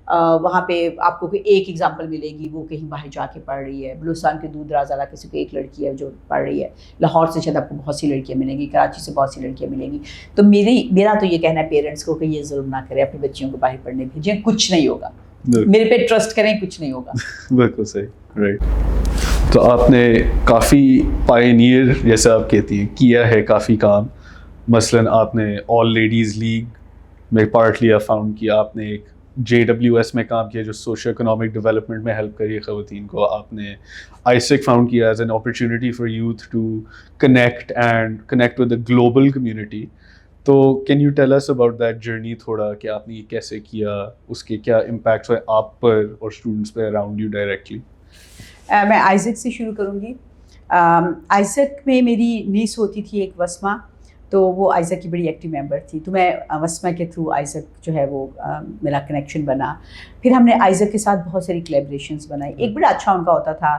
Speaker 2: وہاں پہ آپ کو کوئی ایک ایگزامپل ملے گی، وہ کہیں باہر جا کے پڑھ رہی ہے، بلوچستان کے دور دراز علاقے سے کوئی ایک لڑکی ہے جو پڑھ رہی ہے، لاہور سے شاید آپ کو بہت سی لڑکیاں ملیں گی، کراچی سے بہت سی لڑکیاں ملیں گی. تو میرا تو یہ کہنا ہے پیرنٹس کو کہ یہ ظلم نہ کریں، اپنی بچیوں کو باہر پڑھنے بھیجیں، کچھ نہیں ہوگا، میرے پہ ٹرسٹ کریں، کچھ نہیں ہوگا.
Speaker 1: بالکل صحیح، رائٹ. تو آپ نے کافی پائنیئر جیسے آپ کہتی ہیں کیا ہے کافی کام. مثلاً آپ نے آل لیڈیز لیگ میں پارٹ لیا، فاؤنڈ کیا. آپ نے ایک JWS میں کام کیا جو سوشو اکنامک ڈیولپمنٹ میں ہیلپ کری خواتین کو. آپ نے آئسیک فاؤنڈ کیا as an opportunity for youth to connect with the global community. تو can you tell us about that journey تھوڑا، کہ آپ نے یہ کیسے کیا، اس کے کیا امپیکٹس ہوئے آپ پر اور اسٹوڈنٹس پہ اراؤنڈ یو ڈائریکٹلی؟
Speaker 2: میں آئزک سے شروع کروں گی. آئزک میں میری نیس ہوتی تھی ایک وسمہ، تو وہ آئزک کی بڑی ایکٹیو ممبر تھی، تو میں وسمہ کے تھرو آئزک جو ہے وہ میرا کنیکشن بنا. پھر ہم نے آئزک کے ساتھ بہت ساری کلیبریشنز بنائی. ایک بڑا اچھا ان کا ہوتا تھا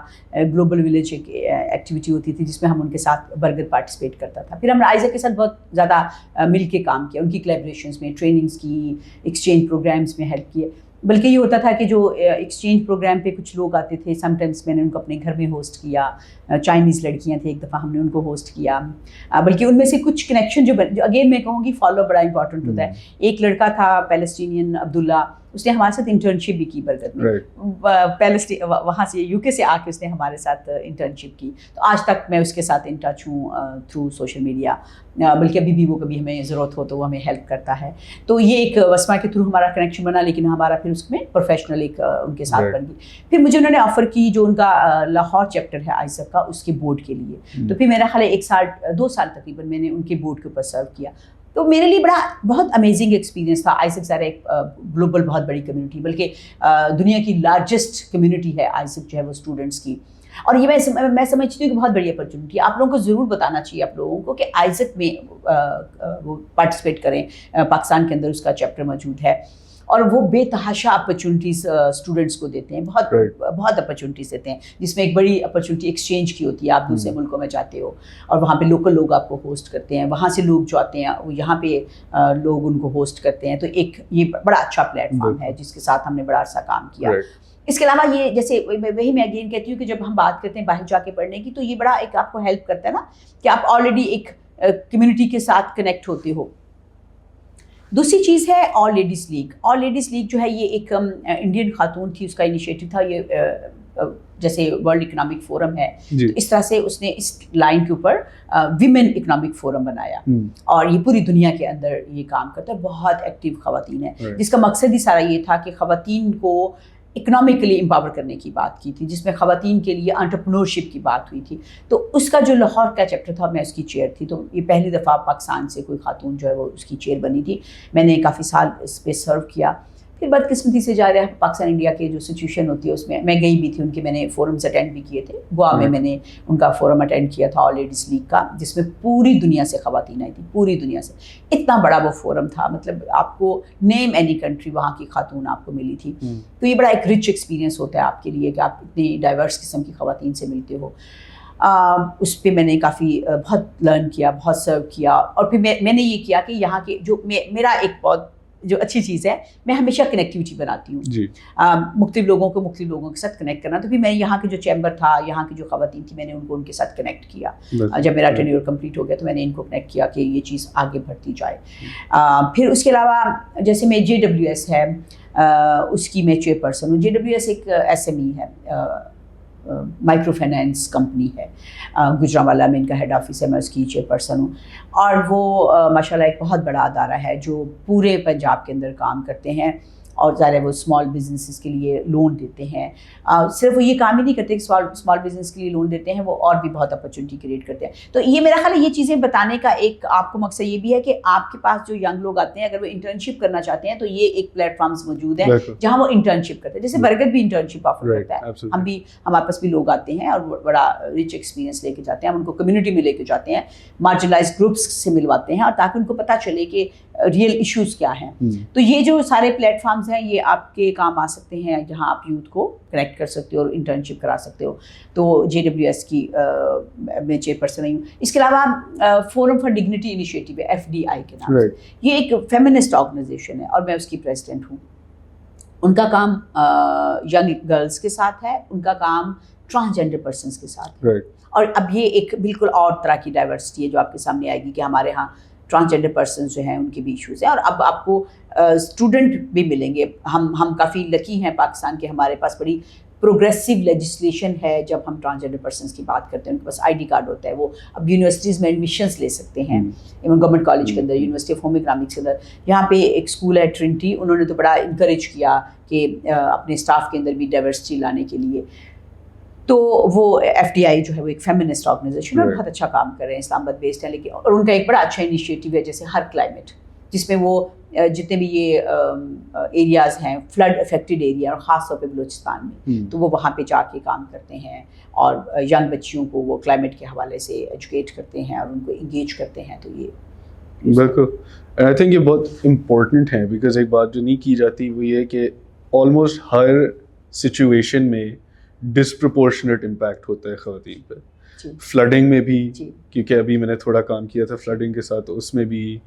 Speaker 2: گلوبل ولیج، ایک ایکٹیویٹی ہوتی تھی جس میں ہم ان کے ساتھ برگر پارٹیسپیٹ کرتا تھا. پھر ہم نے آئزک کے ساتھ بہت زیادہ مل کے کام کیا، ان کی کلیبریشنز میں، ٹریننگز کی، ایکسچینج پروگرامز میں ہیلپ کیے. بلکہ یہ ہوتا تھا کہ جو ایکسچینج پروگرام پہ کچھ لوگ آتے تھے، سم ٹائمس میں نے ان کو اپنے گھر میں ہوسٹ کیا. چائنیز لڑکیاں تھیں، ایک دفعہ ہم نے ان کو ہوسٹ کیا. بلکہ ان میں سے کچھ کنیکشن جو اگین میں کہوں گی فالو بڑا امپورٹنٹ ہوتا ہے. ایک لڑکا تھا پیلسٹینین عبداللہ، اس نے ہمارے ساتھ انٹرنشپ بھی کی برگت میں، وہاں سے UK سے آ کے اس نے ہمارے ساتھ انٹرنشپ کی. تو آج تک میں اس کے ساتھ ان ٹچ ہوں تھرو سوشل میڈیا. بلکہ ابھی بھی وہ کبھی ہمیں ضرورت ہو تو وہ ہمیں ہیلپ کرتا ہے. تو یہ ایک وسمہ کے تھرو ہمارا کنیکشن بنا، لیکن ہمارا پھر اس میں پروفیشنل ایک ان کے ساتھ بن گئی. پھر مجھے انہوں نے آفر کی جو ان کا لاہور چیپٹر ہے آئزک کا، اس کے بورڈ کے لیے. تو پھر میرا خیال ہے 2 سال تقریباً میں نے ان کے بورڈ کے اوپر سرو کیا. تو میرے لیے بہت امیزنگ ایکسپیرینس تھا. آئزک ذرا ایک گلوبل بہت بڑی کمیونٹی، بلکہ دنیا کی لارجسٹ کمیونٹی ہے آئزک جو ہے وہ اسٹوڈنٹس کی. اور یہ میں سمجھتی ہوں کہ بہت بڑی اپرچونیٹی ہے. آپ لوگوں کو ضرور بتانا چاہیے آپ لوگوں کو کہ آئزک میں وہ پارٹیسپیٹ کریں. پاکستان کے اندر اس کا چیپٹر موجود ہے، اور وہ بے تحاشا اپرچونیٹیز اسٹوڈنٹس کو دیتے ہیں، بہت اپرچونیٹیز دیتے ہیں، جس میں ایک بڑی اپرچونیٹی ایکسچینج کی ہوتی ہے. آپ دوسرے ملکوں میں جاتے ہو اور وہاں پہ لوکل لوگ آپ کو ہوسٹ کرتے ہیں، وہاں سے لوگ جو آتے ہیں وہ یہاں پہ لوگ ان کو ہوسٹ کرتے ہیں. تو ایک یہ بڑا اچھا پلیٹ فارم ہے جس کے ساتھ ہم نے بڑا عرصہ کام کیا. اس کے علاوہ یہ جیسے وہی میں اگین کہتی ہوں کہ جب ہم بات کرتے ہیں باہر جا کے پڑھنے کی، تو یہ بڑا ایک آپ کو ہیلپ کرتا ہے نا کہ آپ آلریڈی ایک کمیونٹی کے ساتھ کنیکٹ ہوتے ہو. دوسری چیز ہے آل لیڈیز لیگ. آل لیڈیز لیگ جو ہے یہ ایک انڈین خاتون تھی، اس کا انیشیٹو تھا. یہ جیسے ورلڈ اکنامک فورم ہے، تو اس طرح سے اس نے اس لائن کے اوپر ویمن اکنامک فورم بنایا، اور یہ پوری دنیا کے اندر یہ کام کرتا ہے. بہت ایکٹیو خواتین ہیں، جس کا مقصد ہی سارا یہ تھا کہ خواتین کو اکنامکلی امپاور کرنے کی بات کی تھی، جس میں خواتین کے لیے انٹرپرنورشپ کی بات ہوئی تھی. تو اس کا جو لاہور کا چیپٹر تھا میں اس کی چیئر تھی. تو یہ پہلی دفعہ پاکستان سے کوئی خاتون جو ہے وہ اس کی چیئر بنی تھی. میں نے کافی سال اس پہ سرو کیا. پھر بدقسمتی سے جا رہا پاکستان انڈیا کے جو سچویشن ہوتی ہے اس میں گئی بھی تھی ان کے. میں نے فورمز اٹینڈ بھی کیے تھے. گوا میں نے ان کا فورم اٹینڈ کیا تھا آل لیڈیز لیگ کا، جس میں پوری دنیا سے خواتین آئی تھیں، پوری دنیا سے. اتنا بڑا وہ فورم تھا، مطلب آپ کو نیم اینی کنٹری وہاں کی خاتون آپ کو ملی تھی. تو یہ بڑا ایک رچ ایکسپیرینس ہوتا ہے آپ کے لیے کہ آپ اتنی ڈائیورس قسم کی خواتین سے ملتے ہو. اس پہ میں نے کافی بہت لرن کیا، بہت سرو کیا. اور پھر میں نے یہ کیا کہ یہاں کے جو میرا ایک بہت جو اچھی چیز ہے، میں ہمیشہ کنیکٹیوٹی بناتی ہوں، مختلف لوگوں کے ساتھ کنیکٹ کرنا. تو پھر میں یہاں کے جو چیمبر تھا، یہاں کی جو خواتین تھی، میں نے ان کے ساتھ کنیکٹ کیا. جب میرا ٹینیور کمپلیٹ ہو گیا تو میں نے ان کو کنیکٹ کیا کہ یہ چیز آگے بڑھتی جائے. پھر اس کے علاوہ جیسے میں JWS ہے اس کی میں چیئر پرسن ہوں. JWS ایک SME ہے، مائکرو فائنینس کمپنی ہے، گجرانوالہ میں ان کا ہیڈ آفس ہے. میں اس کی چیئر پرسن ہوں. اور وہ ماشاء اللہ ایک بہت بڑا ادارہ ہے جو پورے پنجاب کے اندر کام کرتے ہیں، اور ظاہر ہے وہ اسمال بزنسز کے لیے لون دیتے ہیں. صرف وہ یہ کام ہی نہیں کرتے کہ اسمال بزنس کے لیے لون دیتے ہیں، وہ اور بھی بہت اپرچونیٹی کریٹ کرتے ہیں. تو یہ میرا خیال ہے یہ چیزیں بتانے کا ایک آپ کو مقصد یہ بھی ہے کہ آپ کے پاس جو ینگ لوگ آتے ہیں اگر وہ انٹرنشپ کرنا چاہتے ہیں تو یہ ایک پلیٹ فارمز موجود ہیں جہاں وہ انٹرنشپ کرتے ہیں. جیسے برگت بھی انٹرنشپ آفر کرتا ہے، ہمارے پاس بھی لوگ آتے ہیں اور بڑا رچ ایکسپیرینس لے کے جاتے ہیں. ہم ان کو کمیونٹی میں لے کے جاتے ہیں، مارجنلائز گروپس سے ملواتے ہیں، اور تاکہ ان کو پتہ چلے کہ ریئل ایشوز کیا ہیں. تو یہ جو سارے پلیٹ فارمز ہیں یہ آپ کے کام آ سکتے ہیں، جہاں آپ یوتھ کو کنیکٹ کر سکتے ہو اور انٹرنشپ کرا سکتے ہو. تو JWS کی میں چیئر پرسن رہی ہوں. اس کے علاوہ فورم فار ڈگنیٹی انیشیٹو ہے FDI کے نام سے. یہ ایک فیمنسٹ آرگنائزیشن ہے اور میں اس کی پریزیڈنٹ ہوں. ان کا کام ینگ گرلس کے ساتھ ہے, ان کا کام ٹرانسجینڈر پرسنس کے ساتھ ہے. اور اب یہ ایک بالکل اور طرح کی ڈائیورسٹی ہے جو آپ کے سامنے آئے گی کہ ہمارے ہاں ٹرانسجینڈر پرسنس جو ہیں ان کے بھی ایشوز ہیں. اور اب آپ کو اسٹوڈنٹ بھی ملیں گے. ہم کافی لکی ہیں پاکستان کے, ہمارے پاس بڑی پروگریسو لیجسلیشن ہے جب ہم ٹرانسجینڈر پرسنس کی بات کرتے ہیں. ان کے پاس آئی ڈی کارڈ ہوتا ہے, وہ اب یونیورسٹیز میں ایڈمیشنس لے سکتے ہیں, ایون گورنمنٹ کالج کے اندر, یونیورسٹی آف ہوم اکنامکس کے اندر. یہاں پہ ایک اسکول ہے ٹرنٹی, انہوں نے تو بڑا انکریج کیا کہ اپنے اسٹاف کے اندر بھی ڈائیورسٹی لانے کے لیے. تو وہ ایف ڈی آئی جو ہے وہ ایک فیمنسٹ آرگنائزیشن ہے, بہت اچھا کام کر رہے ہیں, اسلام آباد بیسڈ ہے. لیکن اور ان کا ایک بڑا اچھا انیشیٹو ہے جیسے ہر کلائمیٹ, جس میں وہ جتنے بھی یہ ایریاز ہیں فلڈ افیکٹڈ ایریا, اور خاص طور پہ بلوچستان میں, تو وہ وہاں پہ جا کے کام کرتے ہیں اور ینگ بچیوں کو وہ کلائمیٹ کے حوالے سے ایجوکیٹ کرتے ہیں اور ان کو انگیج کرتے ہیں. تو یہ
Speaker 1: بالکل آئی تھنک یہ بہت امپورٹنٹ ہے, بیکاز ایک بات جو نہیں کی جاتی وہ یہ کہ آلموسٹ ہر سچویشن میں ڈسپرپورشنیٹ امپیکٹ ہوتا ہے خواتین پہ. فلڈنگ میں بھی, کیونکہ ابھی میں نے تھوڑا کام کیا تھا فلڈنگ کے ساتھ, اس میں بھی,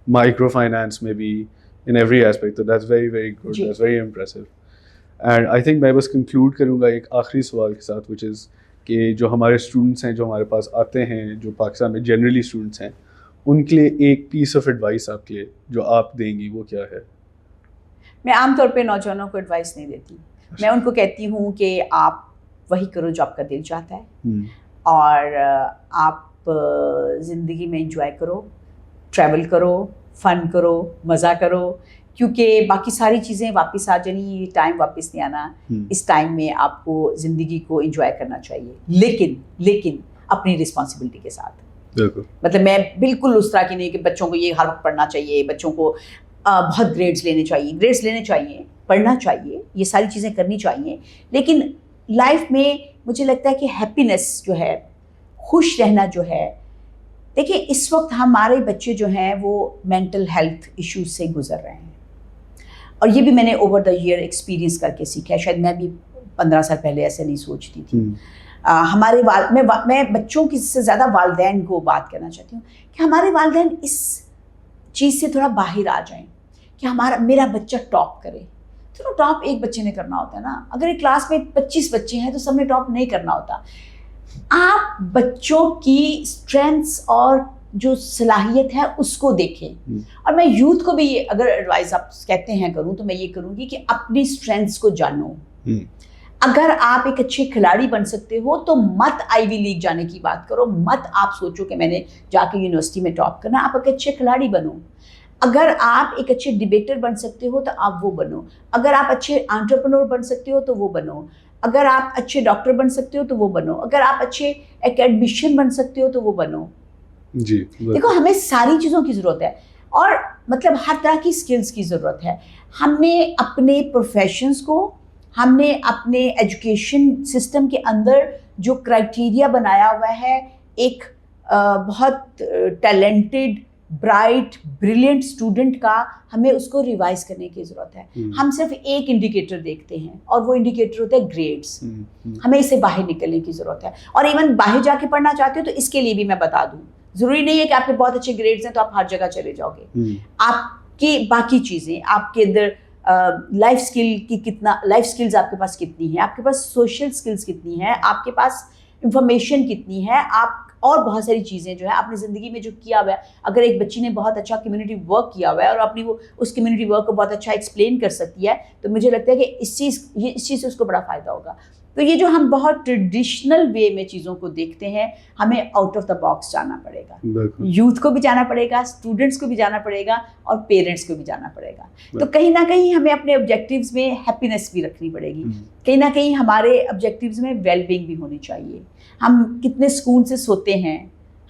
Speaker 1: مائکرو فائنانس میں بھی, ان ایوری ایسپیکٹ. تو that's very very good, that's very impressive. And I think میں بس کنکلوڈ کروں گا ایک آخری سوال کے ساتھ, وچ از کہ جو ہمارے اسٹوڈنٹس ہیں جو ہمارے پاس آتے ہیں, جو پاکستان میں جنرلی اسٹوڈنٹس ہیں, ان کے لیے ایک پیس آف ایڈوائس آپ کے لیے جو آپ دیں گی وہ کیا ہے؟
Speaker 2: میں عام طور پہ نوجوانوں کو ایڈوائس نہیں دیتی. میں ان کو کہتی ہوں کہ آپ وہی کرو جو آپ کا دل چاہتا ہے, اور آپ زندگی میں انجوائے کرو, ٹریول کرو, فن کرو, مزہ کرو, کیونکہ باقی ساری چیزیں واپس آ جانی, یہ ٹائم واپس نہیں آنا. اس ٹائم میں آپ کو زندگی کو انجوائے کرنا چاہیے, لیکن اپنی رسپانسبلٹی کے ساتھ. مطلب میں بالکل اس طرح کی نہیں کہ بچوں کو یہ ہر وقت پڑھنا چاہیے, بچوں کو بہت گریڈس لینے چاہیے, پڑھنا چاہیے, یہ ساری چیزیں کرنی چاہیے. لیکن لائف میں مجھے لگتا ہے کہ ہیپینس جو ہے, خوش رہنا جو ہے, دیکھیں اس وقت ہمارے بچے جو ہیں وہ مینٹل ہیلتھ ایشوز سے گزر رہے ہیں, اور یہ بھی میں نے اوور دا ایئر ایکسپیرینس کر کے سیکھا ہے. شاید میں بھی 15 سال پہلے ایسے نہیں سوچتی تھی. ہمارے میں بچوں کی سے زیادہ والدین کو بات کرنا چاہتی ہوں کہ ہمارے والدین اس چیز سے تھوڑا باہر آ جائیں کہ میرا بچہ ٹاپ کرے. چلو ٹاپ ایک بچے نے کرنا ہوتا ہے نا, اگر ایک کلاس میں 25 بچے ہیں تو سب نے ٹاپ نہیں کرنا ہوتا. آپ بچوں کی اسٹرینتھس اور جو صلاحیت ہے اس کو دیکھیں. اور میں یوتھ کو بھی اگر ایڈوائز آپ کہتے ہیں کروں تو میں یہ کروں گی کہ اپنی اسٹرینتھس کو جانو. اگر آپ ایک اچھے کھلاڑی بن سکتے ہو تو مت آئی وی لیگ جانے کی بات کرو, مت آپ سوچو کہ میں نے جا کے یونیورسٹی میں ٹاپ کرنا. آپ ایک اچھے کھلاڑی بنو. اگر آپ ایک اچھے ڈبیٹر بن سکتے ہو تو آپ وہ بنو. اگر آپ اچھے انٹرپرنور بن سکتے ہو تو وہ بنو. اگر آپ اچھے ڈاکٹر بن سکتے ہو تو وہ بنو. اگر آپ اچھے اکیڈمیشین بن سکتے ہو تو وہ بنو.
Speaker 1: جی
Speaker 2: دیکھو ہمیں ساری چیزوں کی ضرورت ہے, اور مطلب ہر طرح کی اسکلس کی ضرورت ہے. ہم نے اپنے پروفیشنز کو, ہم نے اپنے ایجوکیشن سسٹم کے اندر جو کرائٹیریا بنایا ہوا ہے, ایک بہت ٹیلنٹڈ, برائٹ, بریلینٹ اسٹوڈنٹ کا, ہمیں اس کو ریوائز کرنے کی ضرورت ہے. ہم صرف ایک انڈیکیٹر دیکھتے ہیں اور وہ انڈیکیٹر ہوتا ہے گریڈس. ہمیں اس سے باہر نکلنے کی ضرورت ہے. اور ایون باہر جا کے پڑھنا چاہتے ہو تو اس کے لیے بھی میں بتا دوں, ضروری نہیں ہے کہ آپ کے بہت اچھے گریڈس ہیں تو آپ ہر جگہ چلے جاؤ گے. آپ کی باقی چیزیں, آپ کے اندر لائف اسکلز آپ کے پاس کتنی ہیں, آپ کے پاس سوشل اسکلز کتنی ہیں, آپ کے پاس انفارمیشن کتنی ہے, آپ اور بہت ساری چیزیں جو ہے آپ نے زندگی میں جو کیا ہوا ہے. اگر ایک بچی نے بہت اچھا کمیونٹی ورک کیا ہوا ہے اور اپنی وہ اس کمیونٹی ورک کو بہت اچھا ایکسپلین کر سکتی ہے, تو مجھے لگتا ہے کہ اس چیز سے اس کو بڑا فائدہ ہوگا. تو یہ جو ہم بہت ٹریڈیشنل وے میں چیزوں کو دیکھتے ہیں, ہمیں آؤٹ آف دا باکس جانا پڑے گا. یوتھ کو بھی جانا پڑے گا, اسٹوڈنٹس کو بھی جانا پڑے گا, اور پیرنٹس کو بھی جانا پڑے گا. تو کہیں نہ کہیں ہمیں اپنے آبجیکٹیوز میں ہیپینس بھی رکھنی پڑے گی. کہیں نہ کہیں ہمارے آبجیکٹیوز میں ویل بینگ بھی ہونی چاہیے. ہم کتنے سکون سے سوتے ہیں,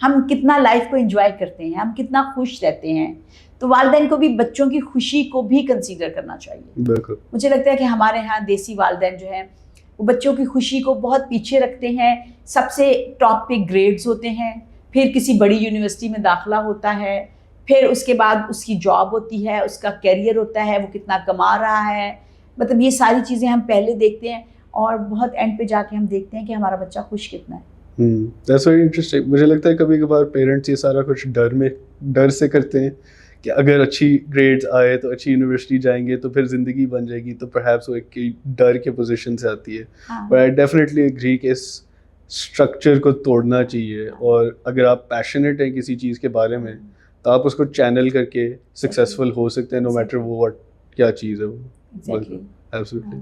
Speaker 2: ہم کتنا لائف کو انجوائے کرتے ہیں, ہم کتنا خوش رہتے ہیں. تو والدین کو بھی بچوں کی خوشی کو بھی کنسیڈر کرنا چاہیے. مجھے لگتا ہے کہ ہمارے ہاں دیسی والدین جو ہیں وہ بچوں کی خوشی کو بہت پیچھے رکھتے ہیں. سب سے ٹاپ پہ گریڈز ہوتے ہیں, پھر کسی بڑی یونیورسٹی میں داخلہ ہوتا ہے, پھر اس کے بعد اس کی جاب ہوتی ہے, اس کا کیریئر ہوتا ہے, وہ کتنا کما رہا ہے. مطلب یہ ساری چیزیں ہم پہلے دیکھتے ہیں, اور بہت اینڈ پہ جا کے ہم دیکھتے ہیں کہ ہمارا بچہ خوش کتنا ہے.
Speaker 1: That's very interesting. مجھے لگتا ہے کبھی کبھار پیرنٹس یہ سارا کچھ ڈر سے کرتے ہیں کہ اگر اچھی گریڈز آئے تو اچھی یونیورسٹی جائیں گے تو پھر زندگی بن جائے گی, تو پرہیپس وہ ایک ڈر کے پوزیشن سے آتی ہے. بٹ آئی ڈیفینیٹلی ایگری کہ اس اسٹرکچر کو توڑنا چاہیے, اور اگر آپ پیشنیٹ ہیں کسی چیز کے بارے میں تو آپ اس کو چینل کر کے سکسیزفل ہو سکتے ہیں, نو میٹر وہ واٹ کیا چیز ہے وہ. Absolutely.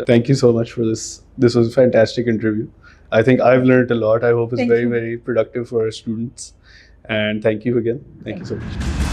Speaker 1: Thank you so much for this. This was a fantastic interview. I think I've learned a lot. I hope it's very, very productive for our students. And thank you again. Thank you so much.